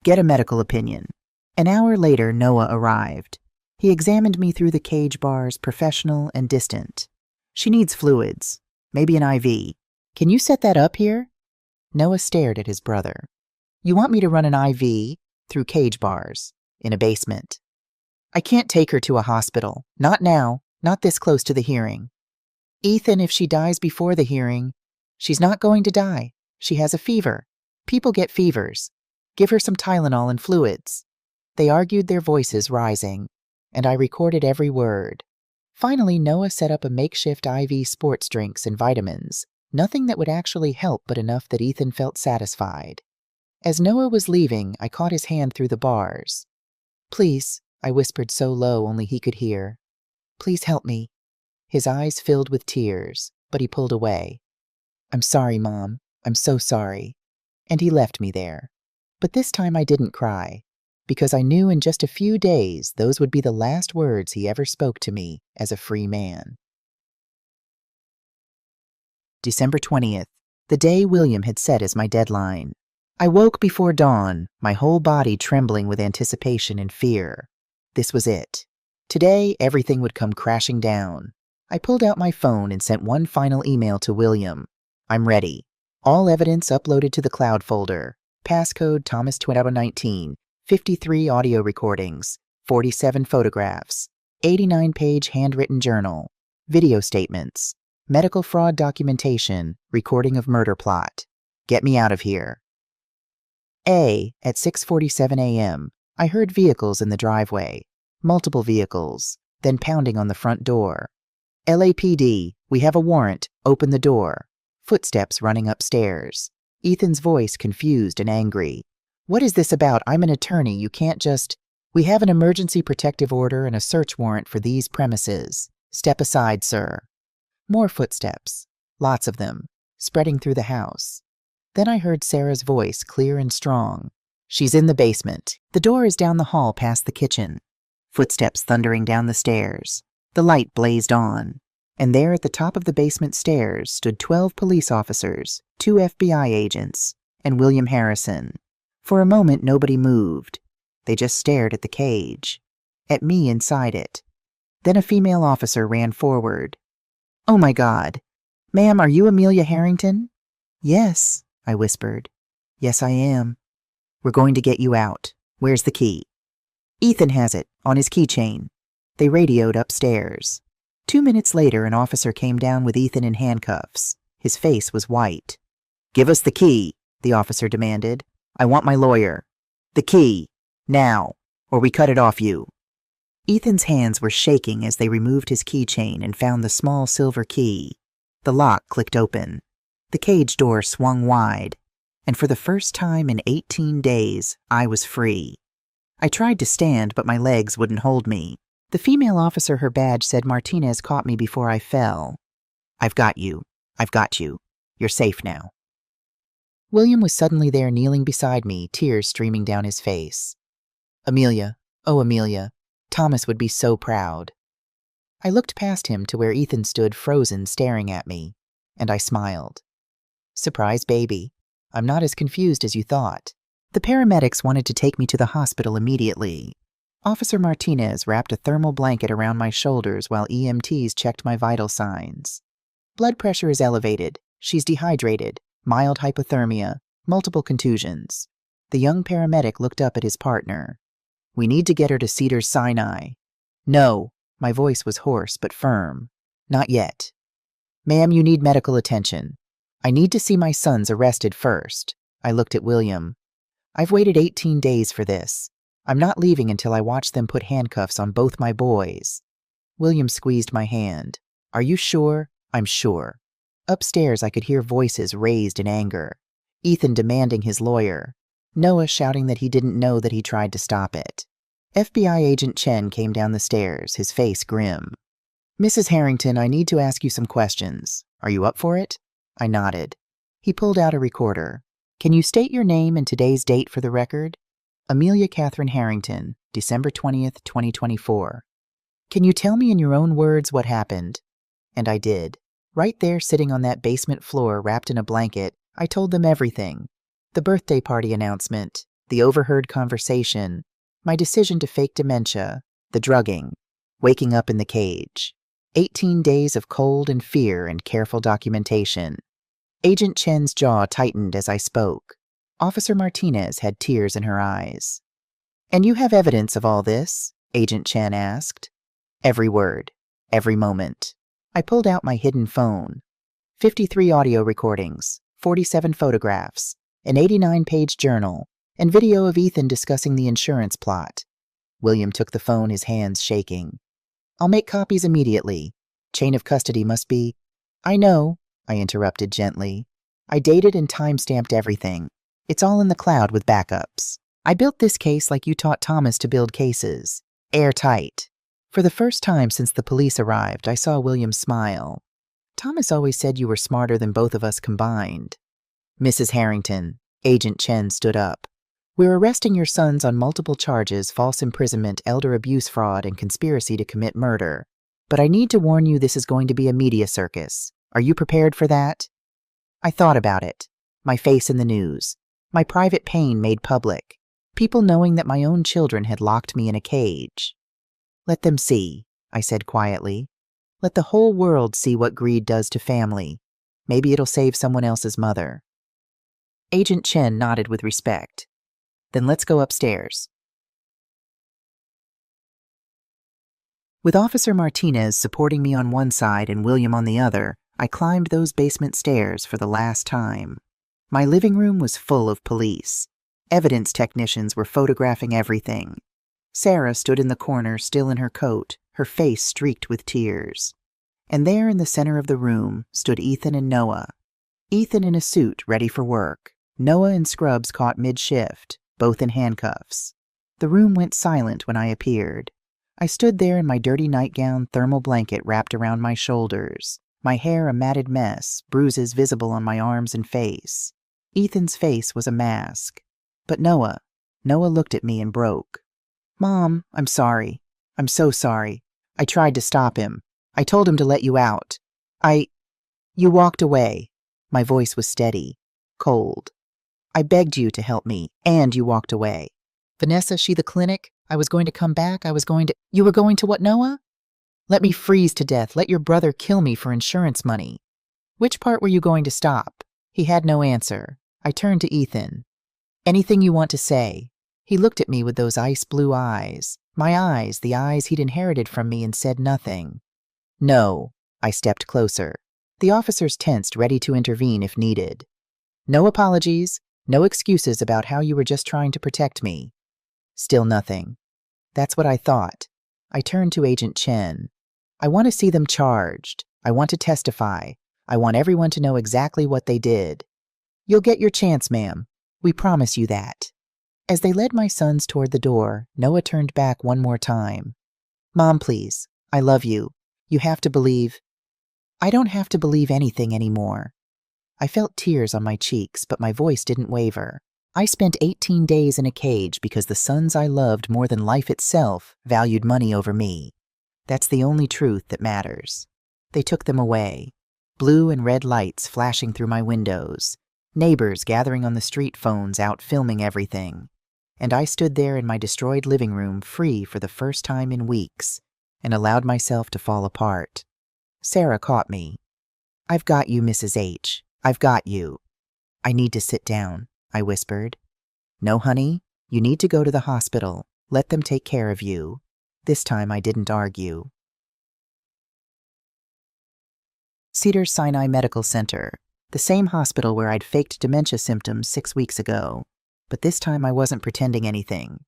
Get a medical opinion. An hour later, Noah arrived. He examined me through the cage bars, professional and distant. She needs fluids. Maybe an IV. Can you set that up here? Noah stared at his brother. You want me to run an IV through cage bars in a basement? I can't take her to a hospital. Not now. Not this close to the hearing. Ethan, if she dies before the hearing, she's not going to die. She has a fever. People get fevers. Give her some Tylenol and fluids. They argued, their voices rising, and I recorded every word. Finally, Noah set up a makeshift IV sports drinks and vitamins. Nothing that would actually help, but enough that Ethan felt satisfied. As Noah was leaving, I caught his hand through the bars. Please, I whispered so low only he could hear. Please help me. His eyes filled with tears, but he pulled away. I'm sorry, Mom. I'm so sorry. And he left me there. But this time I didn't cry, because I knew in just a few days those would be the last words he ever spoke to me as a free man. December 20th, the day William had set as my deadline. I woke before dawn, my whole body trembling with anticipation and fear. This was it. Today, everything would come crashing down. I pulled out my phone and sent one final email to William. I'm ready. All evidence uploaded to the cloud folder. Passcode Thomas 2019. 53 audio recordings. 47 photographs. 89-page handwritten journal. Video statements. Medical fraud documentation. Recording of murder plot. Get me out of here. At 6:47 a.m., I heard vehicles in the driveway. Multiple vehicles. Then pounding on the front door. LAPD, we have a warrant. Open the door. Footsteps running upstairs. Ethan's voice confused and angry. What is this about? I'm an attorney. You can't just... We have an emergency protective order and a search warrant for these premises. Step aside, sir. More footsteps. Lots of them. Spreading through the house. Then I heard Sarah's voice, clear and strong. She's in the basement. The door is down the hall past the kitchen. Footsteps thundering down the stairs. The light blazed on. And there at the top of the basement stairs stood 12 police officers, 2 FBI agents, and William Harrison. For a moment, nobody moved. They just stared at the cage. At me inside it. Then a female officer ran forward. Oh my God. Ma'am, are you Amelia Harrington? Yes, I whispered. Yes, I am. We're going to get you out. Where's the key? Ethan has it, on his keychain. They radioed upstairs. 2 minutes later, an officer came down with Ethan in handcuffs. His face was white. Give us the key, the officer demanded. I want my lawyer. The key. Now, or we cut it off you. Ethan's hands were shaking as they removed his keychain and found the small silver key. The lock clicked open. The cage door swung wide. And for the first time in 18 days, I was free. I tried to stand, but my legs wouldn't hold me. The female officer, her badge said Martinez caught me before I fell. I've got you. I've got you. You're safe now. William was suddenly there kneeling beside me, tears streaming down his face. Amelia, oh Amelia, Thomas would be so proud. I looked past him to where Ethan stood frozen staring at me, and I smiled. Surprise baby, I'm not as confused as you thought. The paramedics wanted to take me to the hospital immediately. Officer Martinez wrapped a thermal blanket around my shoulders while EMTs checked my vital signs. Blood pressure is elevated. She's dehydrated. Mild hypothermia. Multiple contusions. The young paramedic looked up at his partner. We need to get her to Cedars-Sinai. No, my voice was hoarse but firm. Not yet. Ma'am, you need medical attention. I need to see my sons arrested first. I looked at William. I've waited 18 days for this. I'm not leaving until I watch them put handcuffs on both my boys. William squeezed my hand. Are you sure? I'm sure. Upstairs, I could hear voices raised in anger. Ethan demanding his lawyer. Noah shouting that he didn't know that he tried to stop it. FBI agent Chen came down the stairs, his face grim. Mrs. Harrington, I need to ask you some questions. Are you up for it? I nodded. He pulled out a recorder. Can you state your name and today's date for the record? Amelia Catherine Harrington, December 20th, 2024. Can you tell me in your own words what happened? And I did. Right there, sitting on that basement floor, wrapped in a blanket, I told them everything. The birthday party announcement, the overheard conversation, my decision to fake dementia, the drugging, waking up in the cage. 18 days of cold and fear and careful documentation. Agent Chen's jaw tightened as I spoke. Officer Martinez had tears in her eyes. And you have evidence of all this? Agent Chen asked. Every word. Every moment. I pulled out my hidden phone. 53 audio recordings, 47 photographs, an 89-page journal, and video of Ethan discussing the insurance plot. William took the phone, his hands shaking. I'll make copies immediately. Chain of custody must be... I know, I interrupted gently. I dated and time-stamped everything. It's all in the cloud with backups. I built this case like you taught Thomas to build cases. Airtight. For the first time since the police arrived, I saw William smile. Thomas always said you were smarter than both of us combined. Mrs. Harrington, Agent Chen stood up. We're arresting your sons on multiple charges, false imprisonment, elder abuse fraud, and conspiracy to commit murder. But I need to warn you this is going to be a media circus. Are you prepared for that? I thought about it. My face in the news. My private pain made public. People knowing that my own children had locked me in a cage. Let them see, I said quietly. Let the whole world see what greed does to family. Maybe it'll save someone else's mother. Agent Chen nodded with respect. Then let's go upstairs. With Officer Martinez supporting me on one side and William on the other, I climbed those basement stairs for the last time. My living room was full of police. Evidence technicians were photographing everything. Sarah stood in the corner, still in her coat, her face streaked with tears. And there in the center of the room stood Ethan and Noah. Ethan in a suit, ready for work. Noah in scrubs caught mid-shift, both in handcuffs. The room went silent when I appeared. I stood there in my dirty nightgown, thermal blanket wrapped around my shoulders, my hair a matted mess, bruises visible on my arms and face. Ethan's face was a mask. But Noah looked at me and broke. Mom, I'm sorry. I'm so sorry. I tried to stop him. I told him to let you out. You walked away. My voice was steady, cold. I begged you to help me, and you walked away. Vanessa, she the clinic? I was going to come back. You were going to what, Noah? Let me freeze to death. Let your brother kill me for insurance money. Which part were you going to stop? He had no answer. I turned to Ethan. Anything you want to say? He looked at me with those ice blue eyes. My eyes, the eyes he'd inherited from me, and said nothing. No. I stepped closer. The officers tensed, ready to intervene if needed. No apologies, no excuses about how you were just trying to protect me. Still nothing. That's what I thought. I turned to Agent Chen. I want to see them charged. I want to testify. I want everyone to know exactly what they did. You'll get your chance, ma'am. We promise you that. As they led my sons toward the door, Noah turned back one more time. Mom, please. I love you. You have to believe. I don't have to believe anything anymore. I felt tears on my cheeks, but my voice didn't waver. I spent 18 days in a cage because the sons I loved more than life itself valued money over me. That's the only truth that matters. They took them away. Blue and red lights flashing through my windows. Neighbors gathering on the street phones out filming everything. And I stood there in my destroyed living room free for the first time in weeks and allowed myself to fall apart. Sarah caught me. I've got you, Mrs. H. I've got you. I need to sit down, I whispered. No, honey, you need to go to the hospital. Let them take care of you. This time I didn't argue. Cedars-Sinai Medical Center, the same hospital where I'd faked dementia symptoms 6 weeks ago. But this time I wasn't pretending anything.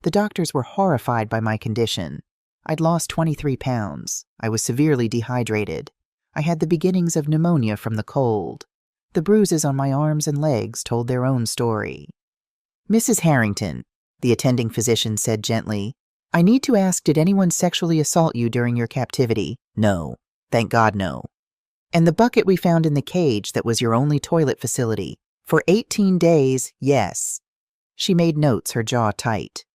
The doctors were horrified by my condition. I'd lost 23 pounds. I was severely dehydrated. I had the beginnings of pneumonia from the cold. The bruises on my arms and legs told their own story. Mrs. Harrington, the attending physician said gently, I need to ask, did anyone sexually assault you during your captivity? No. Thank God, no. And the bucket we found in the cage that was your only toilet facility? For 18 days, yes. She made notes, her jaw tight.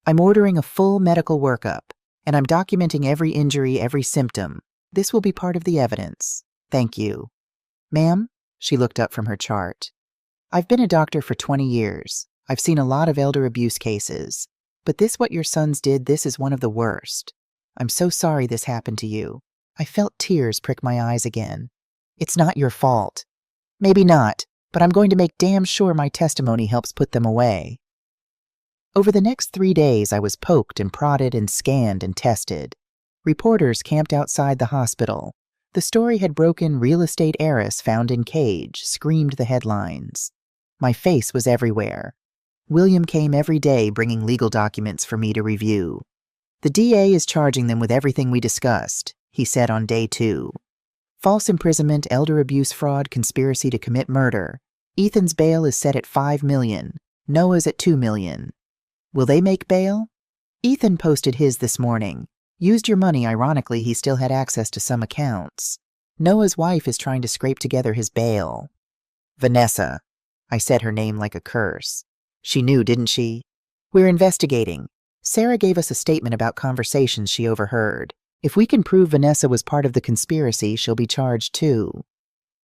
I'm ordering a full medical workup, and I'm documenting every injury, every symptom. This will be part of the evidence. Thank you. Ma'am? She looked up from her chart. I've been a doctor for 20 years. I've seen a lot of elder abuse cases. But what your sons did, this is one of the worst. I'm so sorry this happened to you. I felt tears prick my eyes again. It's not your fault. Maybe not, but I'm going to make damn sure my testimony helps put them away. Over the next 3 days, I was poked and prodded and scanned and tested. Reporters camped outside the hospital. The story had broken, real estate heiress found in cage, screamed the headlines. My face was everywhere. William came every day bringing legal documents for me to review. The DA is charging them with everything we discussed, he said on day 2. False imprisonment, elder abuse fraud, conspiracy to commit murder. Ethan's bail is set at $5 million. Noah's at $2 million. Will they make bail? Ethan posted his this morning. Used your money, ironically, he still had access to some accounts. Noah's wife is trying to scrape together his bail. Vanessa. I said her name like a curse. She knew, didn't she? We're investigating. Sarah gave us a statement about conversations she overheard. If we can prove Vanessa was part of the conspiracy, she'll be charged too.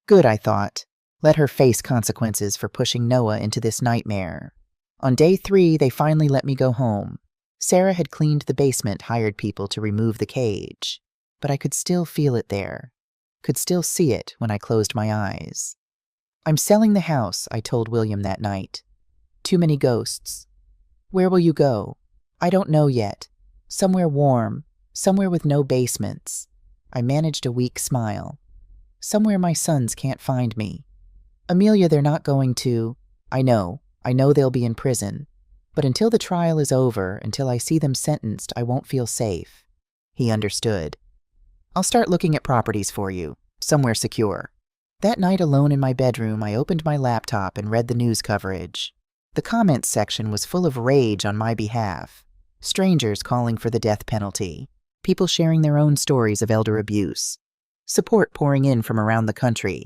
Good, I thought. Let her face consequences for pushing Noah into this nightmare. On day 3, they finally let me go home. Sarah had cleaned the basement, hired people to remove the cage. But I could still feel it there. could still see it when I closed my eyes. "I'm selling the house," I told William that night. "Too many ghosts." "Where will you go?" "I don't know yet. Somewhere warm, somewhere with no basements." I managed a weak smile. "Somewhere my sons can't find me." "Amelia, they're not going to—" I know they'll be in prison. But until the trial is over, until I see them sentenced, I won't feel safe." He understood. "I'll start looking at properties for you, somewhere secure." That night alone in my bedroom, I opened my laptop and read the news coverage. The comments section was full of rage on my behalf. Strangers calling for the death penalty. People sharing their own stories of elder abuse. Support pouring in from around the country.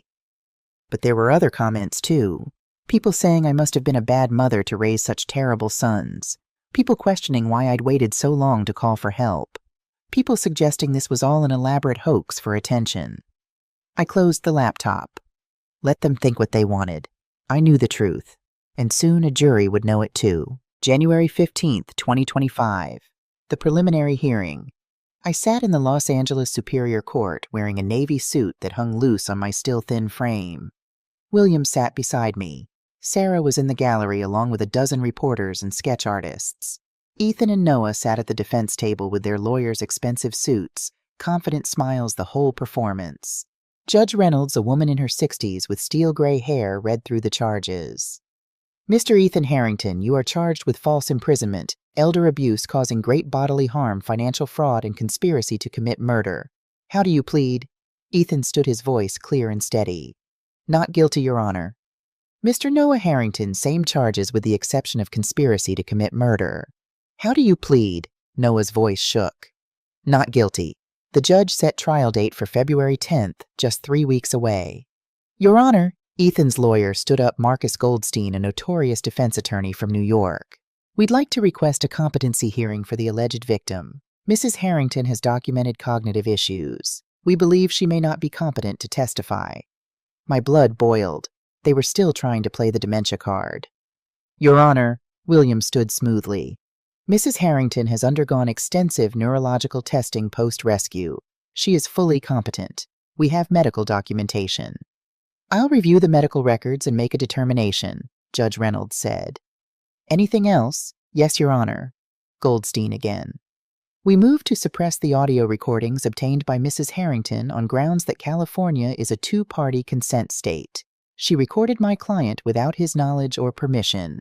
But there were other comments, too. People saying I must have been a bad mother to raise such terrible sons. People questioning why I'd waited so long to call for help. People suggesting this was all an elaborate hoax for attention. I closed the laptop. Let them think what they wanted. I knew the truth, and soon a jury would know it too. January 15th, 2025. The preliminary hearing. I sat in the Los Angeles Superior Court wearing a navy suit that hung loose on my still thin frame. William sat beside me. Sarah was in the gallery along with a dozen reporters and sketch artists. Ethan and Noah sat at the defense table with their lawyers' expensive suits, confident smiles the whole performance. Judge Reynolds, a woman in her 60s with steel gray hair, read through the charges. "Mr. Ethan Harrington, you are charged with false imprisonment, elder abuse causing great bodily harm, financial fraud, and conspiracy to commit murder. How do you plead?" Ethan stood, his voice clear and steady. "Not guilty, Your Honor." "Mr. Noah Harrington, same charges with the exception of conspiracy to commit murder." "How do you plead?" Noah's voice shook. "Not guilty." The judge set trial date for February 10th, just 3 weeks away. "Your Honor," Ethan's lawyer stood up, Marcus Goldstein, a notorious defense attorney from New York. "We'd like to request a competency hearing for the alleged victim. Mrs. Harrington has documented cognitive issues. We believe she may not be competent to testify." My blood boiled. They were still trying to play the dementia card. "Your Honor," William stood smoothly. "Mrs. Harrington has undergone extensive neurological testing post-rescue. She is fully competent. We have medical documentation." "I'll review the medical records and make a determination," Judge Reynolds said. "Anything else?" "Yes, Your Honor." Goldstein again. "We move to suppress the audio recordings obtained by Mrs. Harrington on grounds that California is a two-party consent state. She recorded my client without his knowledge or permission."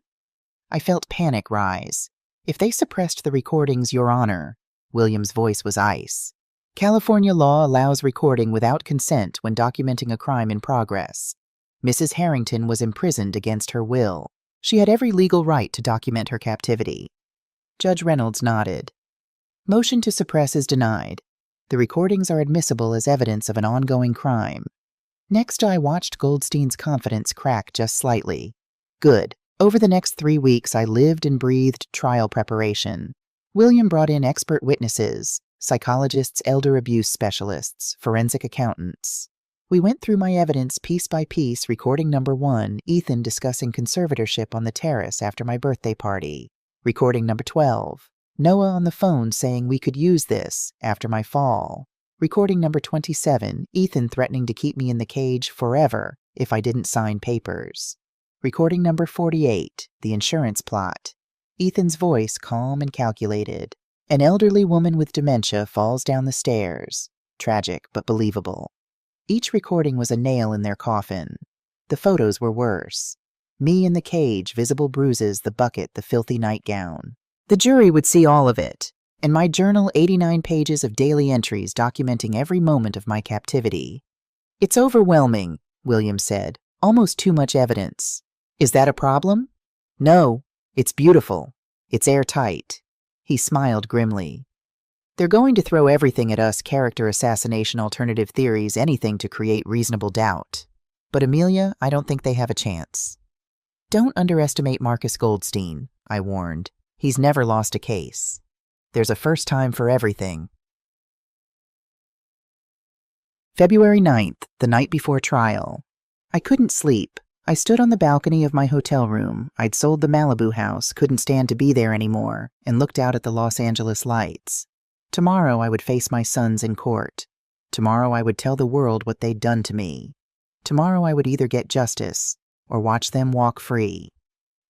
I felt panic rise. "If they suppressed the recordings, Your Honor," William's voice was ice. "California law allows recording without consent when documenting a crime in progress. Mrs. Harrington was imprisoned against her will. She had every legal right to document her captivity." Judge Reynolds nodded. "Motion to suppress is denied. The recordings are admissible as evidence of an ongoing crime." Next, I watched Goldstein's confidence crack just slightly. Good. Over the next 3 weeks, I lived and breathed trial preparation. William brought in expert witnesses, psychologists, elder abuse specialists, forensic accountants. We went through my evidence piece by piece, recording number 1, Ethan discussing conservatorship on the terrace after my birthday party. Recording number 12, Noah on the phone saying we could use this after my fall. Recording number 27, Ethan threatening to keep me in the cage forever if I didn't sign papers. Recording number 48, the insurance plot. Ethan's voice calm and calculated. An elderly woman with dementia falls down the stairs. Tragic, but believable. Each recording was a nail in their coffin. The photos were worse. Me in the cage, visible bruises, the bucket, the filthy nightgown. The jury would see all of it. And my journal, 89 pages of daily entries documenting every moment of my captivity. "It's overwhelming," William said. "Almost too much evidence." "Is that a problem?" "No, it's beautiful. It's airtight." He smiled grimly. "They're going to throw everything at us, character assassination, alternative theories, anything to create reasonable doubt. But Amelia, I don't think they have a chance." "Don't underestimate Marcus Goldstein," I warned. "He's never lost a case. There's a first time for everything." February 9th, the night before trial. I couldn't sleep. I stood on the balcony of my hotel room. I'd sold the Malibu house, couldn't stand to be there anymore, and looked out at the Los Angeles lights. Tomorrow I would face my sons in court. Tomorrow I would tell the world what they'd done to me. Tomorrow I would either get justice or watch them walk free.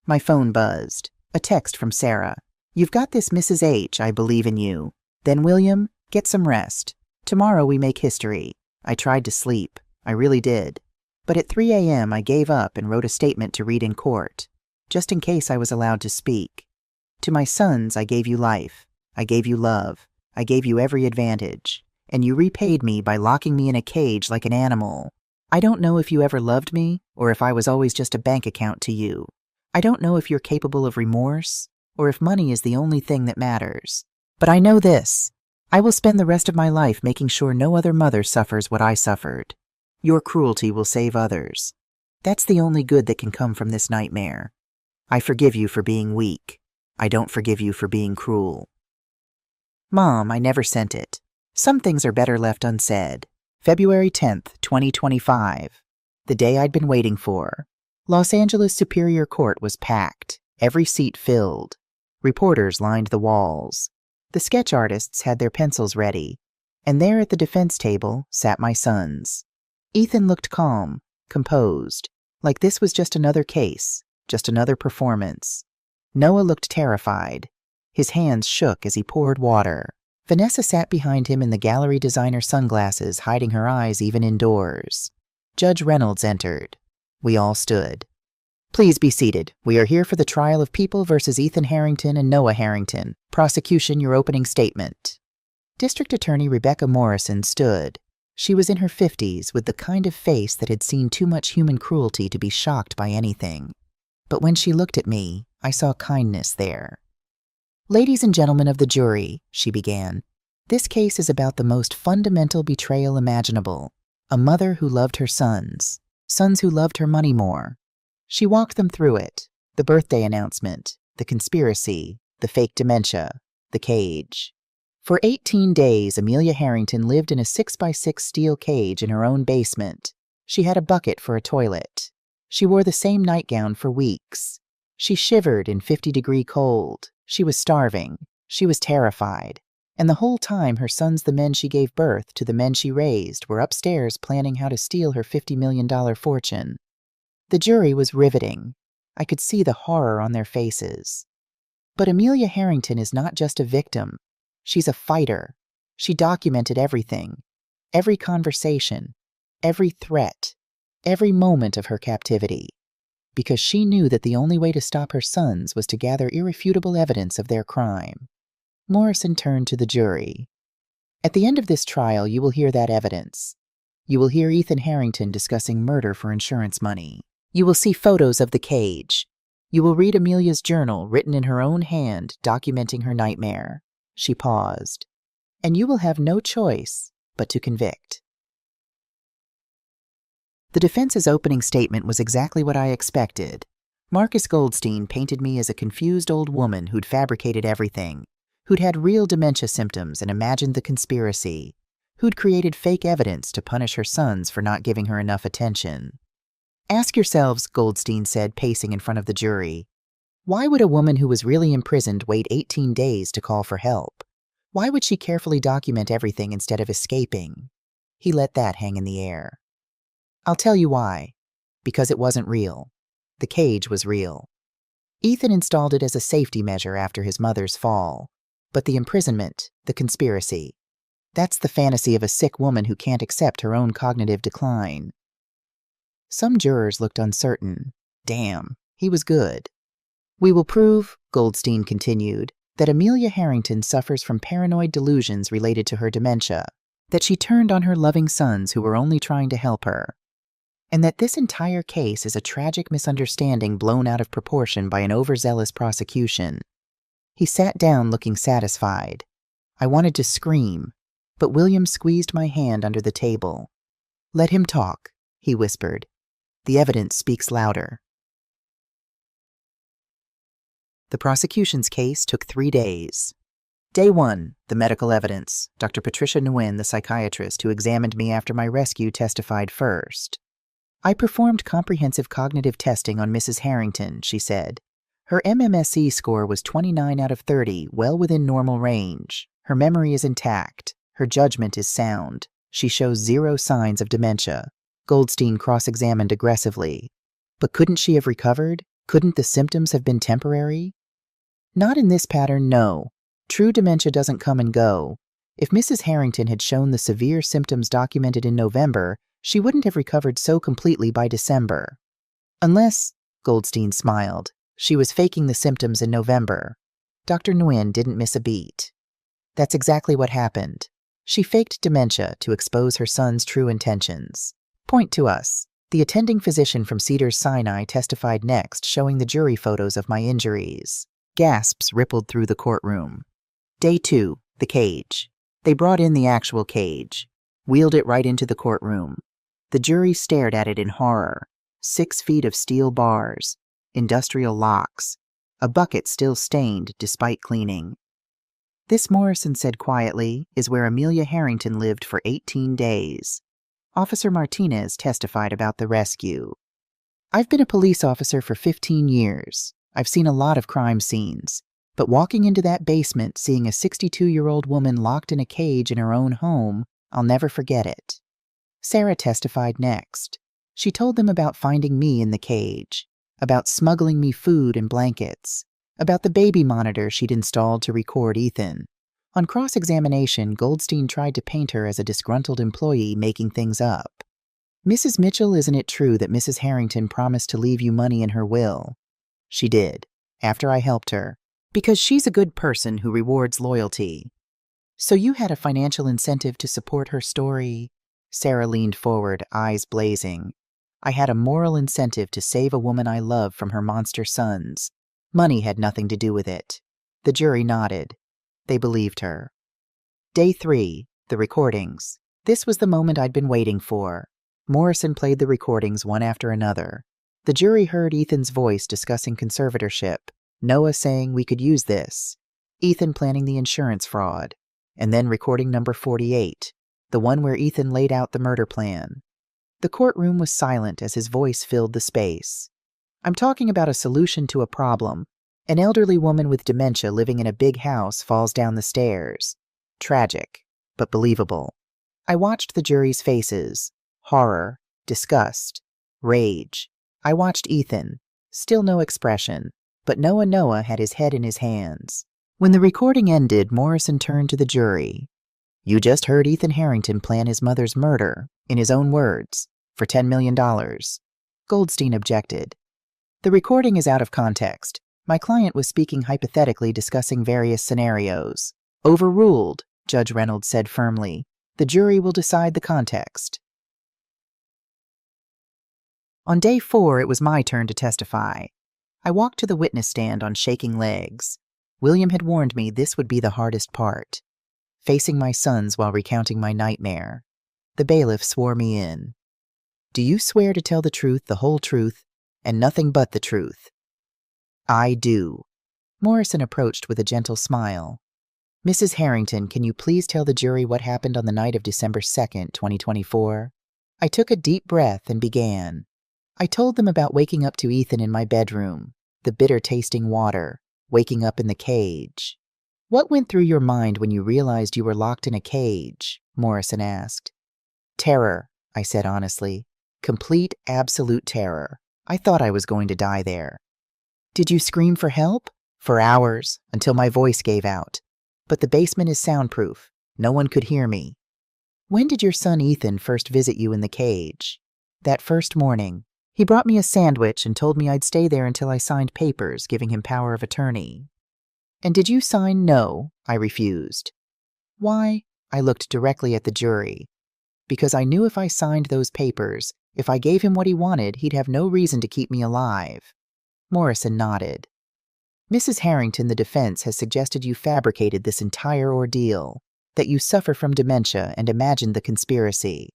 My phone buzzed. A text from Sarah. "You've got this, Mrs. H. I believe in you. Then, William, get some rest. Tomorrow we make history." I tried to sleep. I really did. But at 3 a.m. I gave up and wrote a statement to read in court, just in case I was allowed to speak. To my sons, I gave you life. I gave you love. I gave you every advantage. And you repaid me by locking me in a cage like an animal. I don't know if you ever loved me or if I was always just a bank account to you. I don't know if you're capable of remorse or if money is the only thing that matters. But I know this. I will spend the rest of my life making sure no other mother suffers what I suffered. Your cruelty will save others. That's the only good that can come from this nightmare. I forgive you for being weak. I don't forgive you for being cruel. Mom, I never sent it. Some things are better left unsaid. February 10th, 2025. The day I'd been waiting for. Los Angeles Superior Court was packed, every seat filled. Reporters lined the walls. The sketch artists had their pencils ready, and there at the defense table sat my sons. Ethan looked calm, composed, like this was just another case, just another performance. Noah looked terrified. His hands shook as he poured water. Vanessa sat behind him in the gallery designer sunglasses, hiding her eyes even indoors. Judge Reynolds entered. We all stood. "Please be seated. We are here for the trial of People versus Ethan Harrington and Noah Harrington. Prosecution, your opening statement." District Attorney Rebecca Morrison stood. She was in her 50s with the kind of face that had seen too much human cruelty to be shocked by anything. But when she looked at me, I saw kindness there. "Ladies and gentlemen of the jury," she began, "this case is about the most fundamental betrayal imaginable. A mother who loved her sons. Sons who loved her money more. She walked them through it. The birthday announcement, the conspiracy, the fake dementia, the cage. For 18 days, Amelia Harrington lived in a 6x6 steel cage in her own basement. She had a bucket for a toilet. She wore the same nightgown for weeks. She shivered in 50-degree cold. She was starving. She was terrified. And the whole time her sons, the men she gave birth to, the men she raised, were upstairs planning how to steal her $50 million fortune. The jury was riveting. I could see the horror on their faces. But Amelia Harrington is not just a victim. She's a fighter. She documented everything, every conversation, every threat, every moment of her captivity, because she knew that the only way to stop her sons was to gather irrefutable evidence of their crime. Morrison turned to the jury. "At the end of this trial, you will hear that evidence. You will hear Ethan Harrington discussing murder for insurance money. You will see photos of the cage. You will read Amelia's journal written in her own hand documenting her nightmare." She paused. "And you will have no choice but to convict." The defense's opening statement was exactly what I expected. Marcus Goldstein painted me as a confused old woman who'd fabricated everything, who'd had real dementia symptoms and imagined the conspiracy, who'd created fake evidence to punish her sons for not giving her enough attention. "Ask yourselves," Goldstein said, pacing in front of the jury, "why would a woman who was really imprisoned wait 18 days to call for help? Why would she carefully document everything instead of escaping?" He let that hang in the air. "I'll tell you why. Because it wasn't real. The cage was real. Ethan installed it as a safety measure after his mother's fall. But the imprisonment, the conspiracy, that's the fantasy of a sick woman who can't accept her own cognitive decline." Some jurors looked uncertain. Damn, he was good. "We will prove," Goldstein continued, "that Amelia Harrington suffers from paranoid delusions related to her dementia, that she turned on her loving sons who were only trying to help her, and that this entire case is a tragic misunderstanding blown out of proportion by an overzealous prosecution." He sat down looking satisfied. I wanted to scream, but William squeezed my hand under the table. "Let him talk," he whispered. "The evidence speaks louder." The prosecution's case took 3 days. Day 1, the medical evidence. Dr. Patricia Nguyen, the psychiatrist who examined me after my rescue, testified first. "I performed comprehensive cognitive testing on Mrs. Harrington," she said. "Her MMSE score was 29 out of 30, well within normal range. Her memory is intact. Her judgment is sound. She shows zero signs of dementia. Goldstein cross-examined aggressively. But couldn't she have recovered? Couldn't the symptoms have been temporary? Not in this pattern, no. True dementia doesn't come and go. If Mrs. Harrington had shown the severe symptoms documented in November, she wouldn't have recovered so completely by December. Unless, Goldstein smiled, she was faking the symptoms in November. Dr. Nguyen didn't miss a beat. That's exactly what happened. She faked dementia to expose her son's true intentions. Point to us. The attending physician from Cedars-Sinai testified next, showing the jury photos of my injuries. Gasps rippled through the courtroom. Day 2, the cage. They brought in the actual cage, wheeled it right into the courtroom. The jury stared at it in horror. 6 feet of steel bars, industrial locks, a bucket still stained despite cleaning. This, Morrison said quietly, is where Amelia Harrington lived for 18 days. Officer Martinez testified about the rescue. I've been a police officer for 15 years. I've seen a lot of crime scenes. But walking into that basement, seeing a 62-year-old woman locked in a cage in her own home, I'll never forget it. Sarah testified next. She told them about finding me in the cage, about smuggling me food and blankets, about the baby monitor she'd installed to record Ethan. On cross-examination, Goldstein tried to paint her as a disgruntled employee making things up. Mrs. Mitchell, isn't it true that Mrs. Harrington promised to leave you money in her will? She did, after I helped her, because she's a good person who rewards loyalty. So you had a financial incentive to support her story? Sarah leaned forward, eyes blazing. I had a moral incentive to save a woman I love from her monster sons. Money had nothing to do with it. The jury nodded. They believed her. Day 3, the recordings. This was the moment I'd been waiting for. Morrison played the recordings one after another. The jury heard Ethan's voice discussing conservatorship, Noah saying we could use this, Ethan planning the insurance fraud, and then recording number 48, the one where Ethan laid out the murder plan. The courtroom was silent as his voice filled the space. I'm talking about a solution to a problem. An elderly woman with dementia living in a big house falls down the stairs. Tragic, but believable. I watched the jury's faces. Horror, disgust, rage. I watched Ethan. Still no expression, but Noah had his head in his hands. When the recording ended, Morrison turned to the jury. You just heard Ethan Harrington plan his mother's murder, in his own words, for $10 million. Goldstein objected. The recording is out of context. My client was speaking hypothetically, discussing various scenarios. Overruled, Judge Reynolds said firmly. The jury will decide the context. On day 4, it was my turn to testify. I walked to the witness stand on shaking legs. William had warned me this would be the hardest part. Facing my sons while recounting my nightmare. The bailiff swore me in. Do you swear to tell the truth, the whole truth, and nothing but the truth? I do. Morrison approached with a gentle smile. Mrs. Harrington, can you please tell the jury what happened on the night of December 2nd, 2024? I took a deep breath and began. I told them about waking up to Ethan in my bedroom, the bitter-tasting water, waking up in the cage. What went through your mind when you realized you were locked in a cage? Morrison asked. Terror, I said honestly. Complete, absolute terror. I thought I was going to die there. Did you scream for help? For hours, until my voice gave out. But the basement is soundproof. No one could hear me. When did your son Ethan first visit you in the cage? That first morning. He brought me a sandwich and told me I'd stay there until I signed papers giving him power of attorney. And did you sign no? I refused. Why? I looked directly at the jury. Because I knew if I signed those papers, if I gave him what he wanted, he'd have no reason to keep me alive. Morrison nodded. Mrs. Harrington, the defense has suggested you fabricated this entire ordeal, that you suffer from dementia and imagined the conspiracy.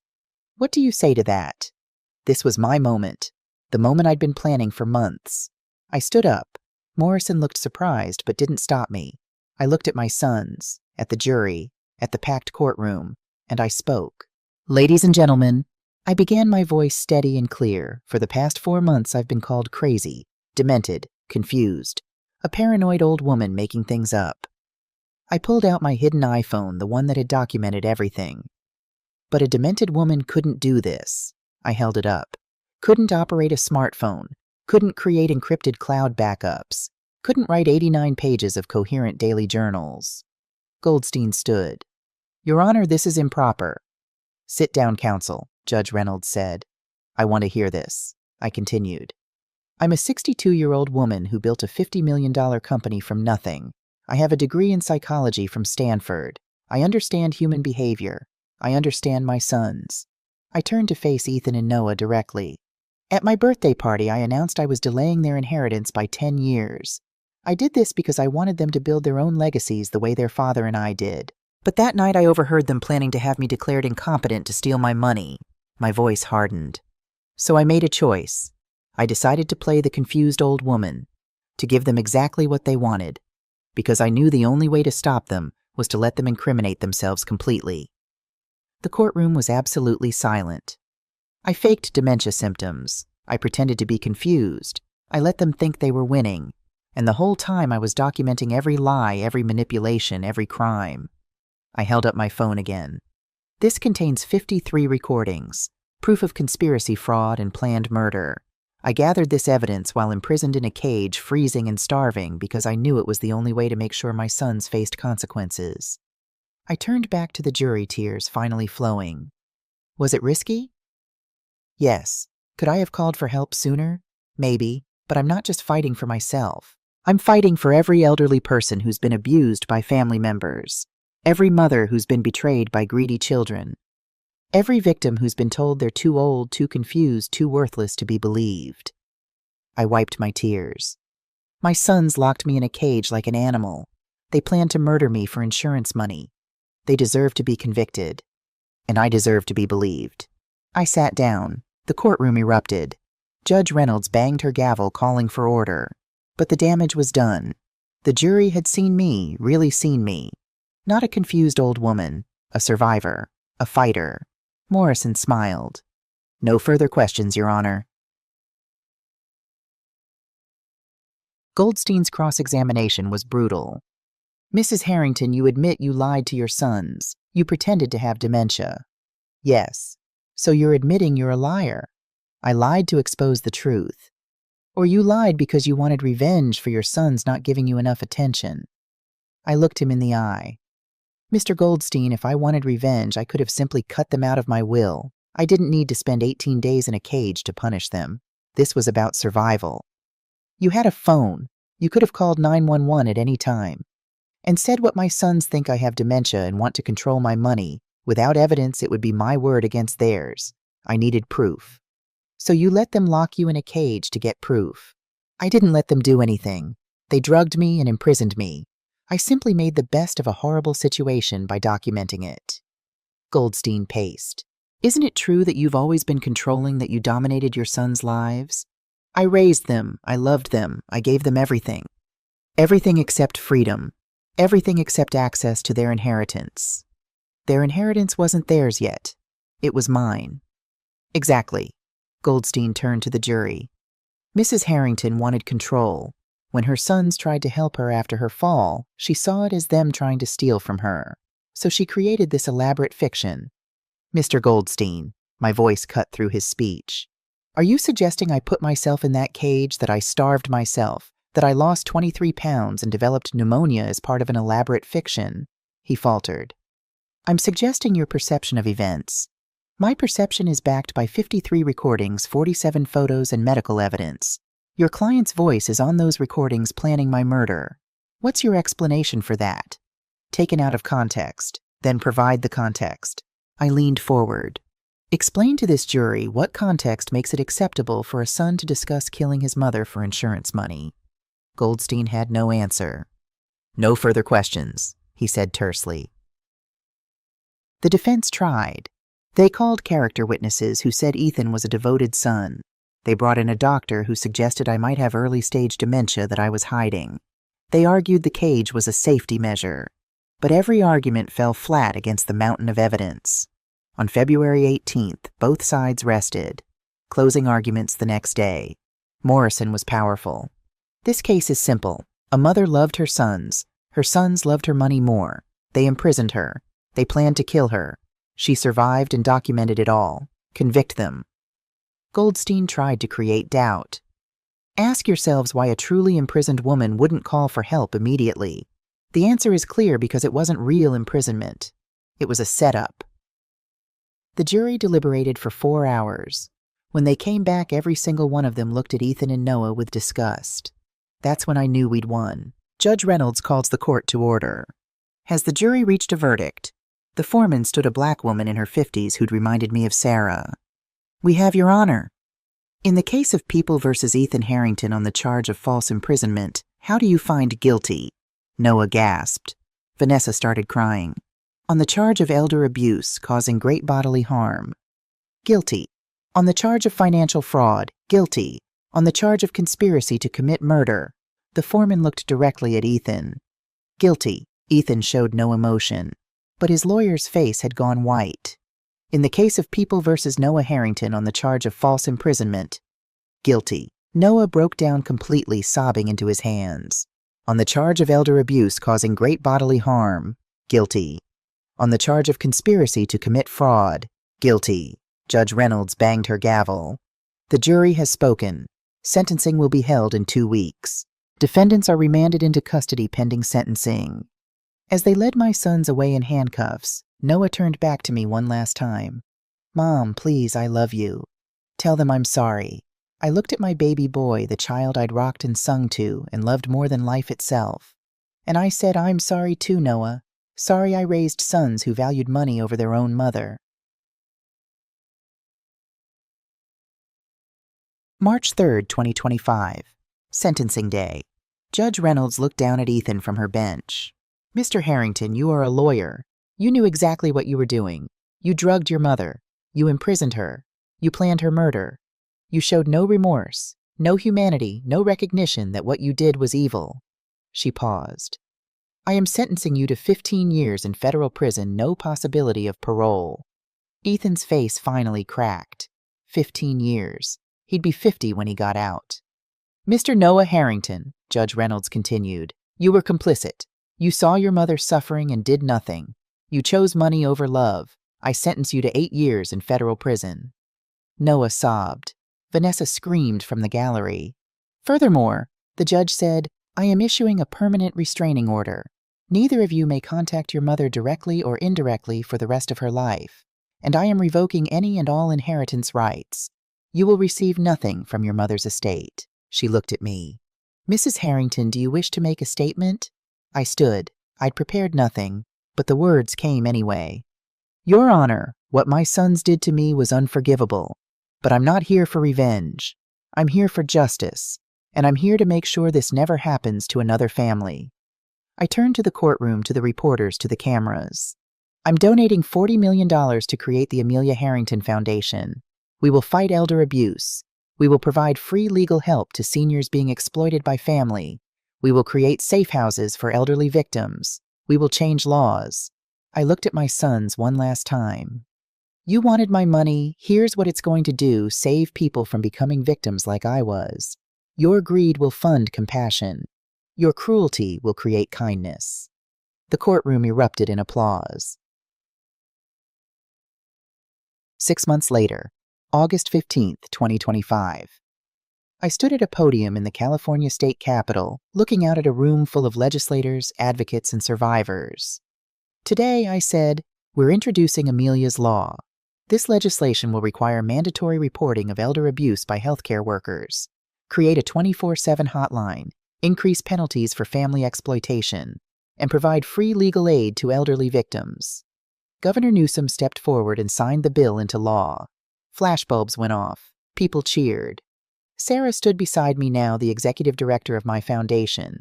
What do you say to that? This was my moment, the moment I'd been planning for months. I stood up. Morrison looked surprised but didn't stop me. I looked at my sons, at the jury, at the packed courtroom, and I spoke. Ladies and gentlemen, I began, my voice steady and clear. For the past 4 months I've been called crazy, demented, confused, a paranoid old woman making things up. I pulled out my hidden iPhone, the one that had documented everything. But a demented woman couldn't do this. I held it up. Couldn't operate a smartphone. Couldn't create encrypted cloud backups. Couldn't write 89 pages of coherent daily journals. Goldstein stood. Your Honor, this is improper. Sit down, counsel, Judge Reynolds said. I want to hear this. I continued. I'm a 62-year-old woman who built a $50 million company from nothing. I have a degree in psychology from Stanford. I understand human behavior. I understand my sons. I turned to face Ethan and Noah directly. At my birthday party, I announced I was delaying their inheritance by 10 years. I did this because I wanted them to build their own legacies the way their father and I did. But that night I overheard them planning to have me declared incompetent to steal my money. My voice hardened. So I made a choice. I decided to play the confused old woman, to give them exactly what they wanted, because I knew the only way to stop them was to let them incriminate themselves completely. The courtroom was absolutely silent. I faked dementia symptoms. I pretended to be confused. I let them think they were winning. And the whole time I was documenting every lie, every manipulation, every crime. I held up my phone again. This contains 53 recordings, proof of conspiracy, fraud, and planned murder. I gathered this evidence while imprisoned in a cage, freezing and starving, because I knew it was the only way to make sure my sons faced consequences. I turned back to the jury, tears finally flowing. Was it risky? Yes. Could I have called for help sooner? Maybe, but I'm not just fighting for myself. I'm fighting for every elderly person who's been abused by family members, every mother who's been betrayed by greedy children, every victim who's been told they're too old, too confused, too worthless to be believed. I wiped my tears. My sons locked me in a cage like an animal. They planned to murder me for insurance money. They deserve to be convicted. And I deserve to be believed. I sat down. The courtroom erupted. Judge Reynolds banged her gavel, calling for order. But the damage was done. The jury had seen me, really seen me. Not a confused old woman, a survivor, a fighter. Morrison smiled. No further questions, Your Honor. Goldstein's cross-examination was brutal. Mrs. Harrington, you admit you lied to your sons. You pretended to have dementia. Yes. So you're admitting you're a liar. I lied to expose the truth. Or you lied because you wanted revenge for your sons not giving you enough attention. I looked him in the eye. Mr. Goldstein, if I wanted revenge, I could have simply cut them out of my will. I didn't need to spend 18 days in a cage to punish them. This was about survival. You had a phone. You could have called 911 at any time and said what my sons think I have dementia and want to control my money. Without evidence, it would be my word against theirs. I needed proof. So you let them lock you in a cage to get proof. I didn't let them do anything. They drugged me and imprisoned me. I simply made the best of a horrible situation by documenting it. Goldstein paced. Isn't it true that you've always been controlling, that you dominated your sons' lives? I raised them. I loved them. I gave them everything. Everything except freedom. Everything except access to their inheritance. Their inheritance wasn't theirs yet. It was mine. Exactly. Goldstein turned to the jury. Mrs. Harrington wanted control. When her sons tried to help her after her fall, she saw it as them trying to steal from her. So she created this elaborate fiction. Mr. Goldstein, my voice cut through his speech. Are you suggesting I put myself in that cage, that I starved myself, that I lost 23 pounds and developed pneumonia as part of an elaborate fiction? He faltered. I'm suggesting your perception of events. My perception is backed by 53 recordings, 47 photos, and medical evidence. Your client's voice is on those recordings planning my murder. What's your explanation for that? Taken out of context, then provide the context. I leaned forward. Explain to this jury what context makes it acceptable for a son to discuss killing his mother for insurance money. Goldstein had no answer. No further questions, he said tersely. The defense tried. They called character witnesses who said Ethan was a devoted son. They brought in a doctor who suggested I might have early-stage dementia that I was hiding. They argued the cage was a safety measure. But every argument fell flat against the mountain of evidence. On February 18th, both sides rested. Closing arguments the next day. Morrison was powerful. This case is simple. A mother loved her sons. Her sons loved her money more. They imprisoned her. They planned to kill her. She survived and documented it all. Convict them. Goldstein tried to create doubt. Ask yourselves why a truly imprisoned woman wouldn't call for help immediately. The answer is clear because it wasn't real imprisonment. It was a setup. The jury deliberated for 4 hours. When they came back, every single one of them looked at Ethan and Noah with disgust. That's when I knew we'd won. Judge Reynolds calls the court to order. Has the jury reached a verdict? The foreman stood a black woman in her 50s who'd reminded me of Sarah. We have, Your Honor. In the case of People versus Ethan Harrington on the charge of false imprisonment, how do you find guilty? Noah gasped. Vanessa started crying. On the charge of elder abuse causing great bodily harm, guilty. On the charge of financial fraud, guilty. On the charge of conspiracy to commit murder, the foreman looked directly at Ethan. Guilty. Ethan showed no emotion, but his lawyer's face had gone white. In the case of People versus Noah Harrington on the charge of false imprisonment, guilty. Noah broke down completely, sobbing into his hands. On the charge of elder abuse causing great bodily harm, guilty. On the charge of conspiracy to commit fraud, guilty. Judge Reynolds banged her gavel. The jury has spoken. Sentencing will be held in 2 weeks. Defendants are remanded into custody pending sentencing. As they led my sons away in handcuffs, Noah turned back to me one last time. Mom, please, I love you. Tell them I'm sorry. I looked at my baby boy, the child I'd rocked and sung to and loved more than life itself. And I said, I'm sorry too, Noah. Sorry I raised sons who valued money over their own mother. March 3rd, 2025. Sentencing Day. Judge Reynolds looked down at Ethan from her bench. Mr. Harrington, you are a lawyer. You knew exactly what you were doing. You drugged your mother. You imprisoned her. You planned her murder. You showed no remorse, no humanity, no recognition that what you did was evil. She paused. I am sentencing you to 15 years in federal prison, no possibility of parole. Ethan's face finally cracked. 15 years. He'd be 50 when he got out. Mr. Noah Harrington, Judge Reynolds continued, you were complicit. You saw your mother suffering and did nothing. You chose money over love. I sentence you to 8 years in federal prison. Noah sobbed. Vanessa screamed from the gallery. Furthermore, the judge said, I am issuing a permanent restraining order. Neither of you may contact your mother directly or indirectly for the rest of her life, and I am revoking any and all inheritance rights. You will receive nothing from your mother's estate. She looked at me. Mrs. Harrington, do you wish to make a statement? I stood. I'd prepared nothing, but the words came anyway. Your Honor, what my sons did to me was unforgivable, but I'm not here for revenge. I'm here for justice, and I'm here to make sure this never happens to another family. I turned to the courtroom, to the reporters, to the cameras. I'm donating $40 million to create the Amelia Harrington Foundation. We will fight elder abuse. We will provide free legal help to seniors being exploited by family. We will create safe houses for elderly victims. We will change laws. I looked at my sons one last time. You wanted my money. Here's what it's going to do: save people from becoming victims like I was. Your greed will fund compassion. Your cruelty will create kindness. The courtroom erupted in applause. 6 months later, August 15th, 2025. I stood at a podium in the California State Capitol, looking out at a room full of legislators, advocates, and survivors. Today, I said, we're introducing Amelia's Law. This legislation will require mandatory reporting of elder abuse by healthcare workers, create a 24/7 hotline, increase penalties for family exploitation, and provide free legal aid to elderly victims. Governor Newsom stepped forward and signed the bill into law. Flashbulbs went off. People cheered. Sarah stood beside me now, the executive director of my foundation.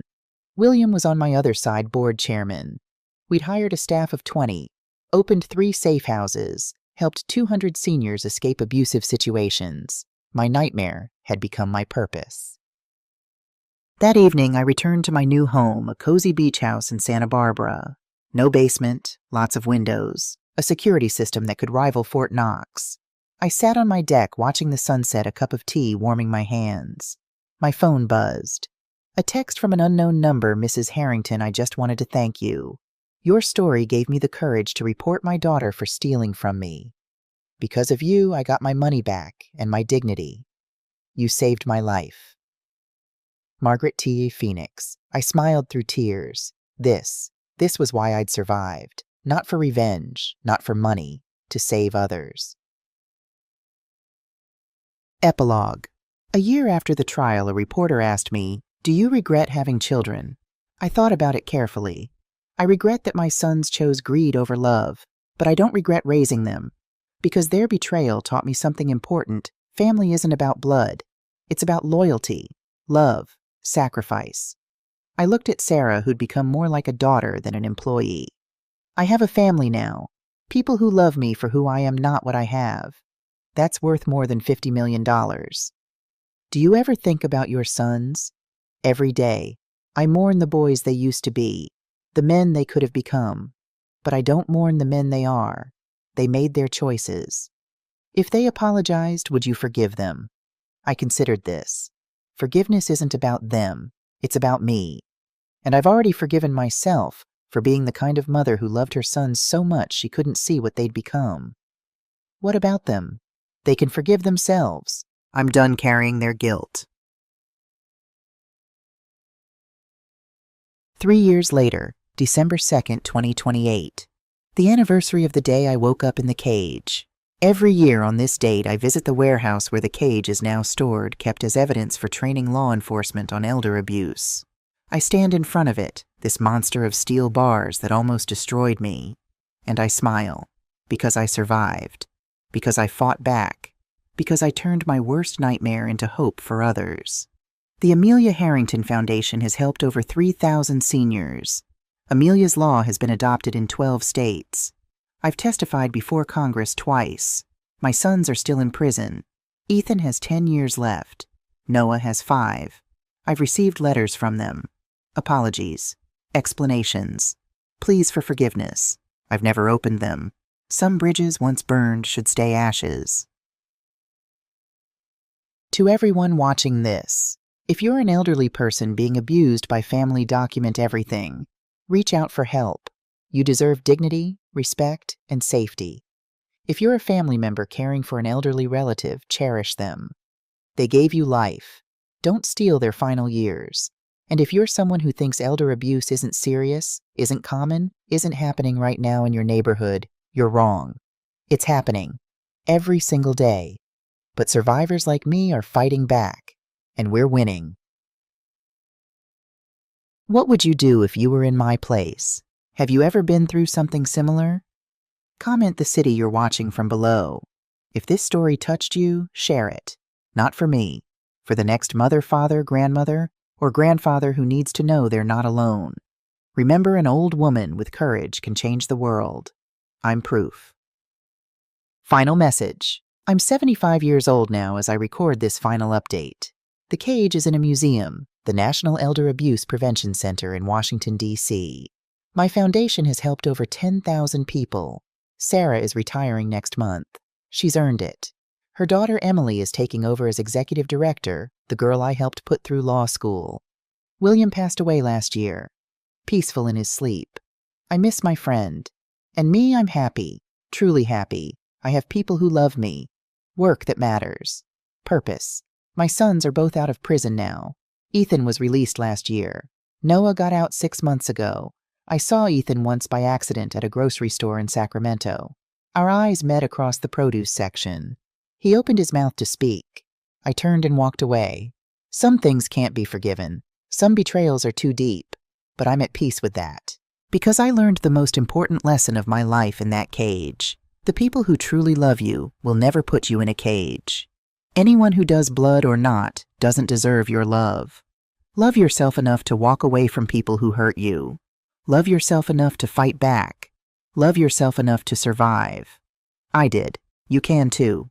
William was on my other side, board chairman. We'd hired a staff of 20, opened 3 safe houses, helped 200 seniors escape abusive situations. My nightmare had become my purpose. That evening, I returned to my new home, a cozy beach house in Santa Barbara. No basement, lots of windows, a security system that could rival Fort Knox. I sat on my deck watching the sunset, a cup of tea warming my hands. My phone buzzed. A text from an unknown number. Mrs. Harrington, I just wanted to thank you. Your story gave me the courage to report my daughter for stealing from me. Because of you, I got my money back and my dignity. You saved my life. Margaret T. Phoenix. I smiled through tears. This was why I'd survived. Not for revenge, not for money, to save others. Epilogue. A year after the trial, a reporter asked me, "Do you regret having children?" I thought about it carefully. I regret that my sons chose greed over love, but I don't regret raising them. Because their betrayal taught me something important. Family isn't about blood. It's about loyalty, love, sacrifice. I looked at Sarah, who'd become more like a daughter than an employee. I have a family now. People who love me for who I am, not what I have. That's worth more than $50 million. Do you ever think about your sons? Every day, I mourn the boys they used to be, the men they could have become. But I don't mourn the men they are. They made their choices. If they apologized, would you forgive them? I considered this. Forgiveness isn't about them. It's about me. And I've already forgiven myself for being the kind of mother who loved her sons so much she couldn't see what they'd become. What about them? They can forgive themselves. I'm done carrying their guilt. 3 years later, December 2nd, 2028. The anniversary of the day I woke up in the cage. Every year on this date, I visit the warehouse where the cage is now stored, kept as evidence for training law enforcement on elder abuse. I stand in front of it, this monster of steel bars that almost destroyed me, and I smile, because I survived, because I fought back, because I turned my worst nightmare into hope for others. The Amelia Harrington Foundation has helped over 3,000 seniors. Amelia's Law has been adopted in 12 states. I've testified before Congress twice. My sons are still in prison. Ethan has 10 years left. Noah has 5. I've received letters from them. Apologies. Explanations. Pleas for forgiveness. I've never opened them. Some bridges once burned should stay ashes. To everyone watching this, if you're an elderly person being abused by family, document everything. Reach out for help. You deserve dignity, respect, and safety. If you're a family member caring for an elderly relative, cherish them. They gave you life. Don't steal their final years. And if you're someone who thinks elder abuse isn't serious, isn't common, isn't happening right now in your neighborhood, you're wrong. It's happening. Every single day. But survivors like me are fighting back. And we're winning. What would you do if you were in my place? Have you ever been through something similar? Comment the city you're watching from below. If this story touched you, share it. Not for me, for the next mother, father, grandmother, or grandfather who needs to know they're not alone. Remember, an old woman with courage can change the world. I'm proof. Final message. I'm 75 years old now as I record this final update. The cage is in a museum, the National Elder Abuse Prevention Center in Washington, D.C. My foundation has helped over 10,000 people. Sarah is retiring next month. She's earned it. Her daughter Emily is taking over as executive director, the girl I helped put through law school. William passed away last year, peaceful in his sleep. I miss my friend. And me, I'm happy, truly happy. I have people who love me. Work that matters. Purpose. My sons are both out of prison now. Ethan was released last year. Noah got out 6 months ago. I saw Ethan once by accident at a grocery store in Sacramento. Our eyes met across the produce section. He opened his mouth to speak. I turned and walked away. Some things can't be forgiven. Some betrayals are too deep. But I'm at peace with that. Because I learned the most important lesson of my life in that cage. The people who truly love you will never put you in a cage. Anyone who does blood or not doesn't deserve your love. Love yourself enough to walk away from people who hurt you. Love yourself enough to fight back. Love yourself enough to survive. I did. You can too.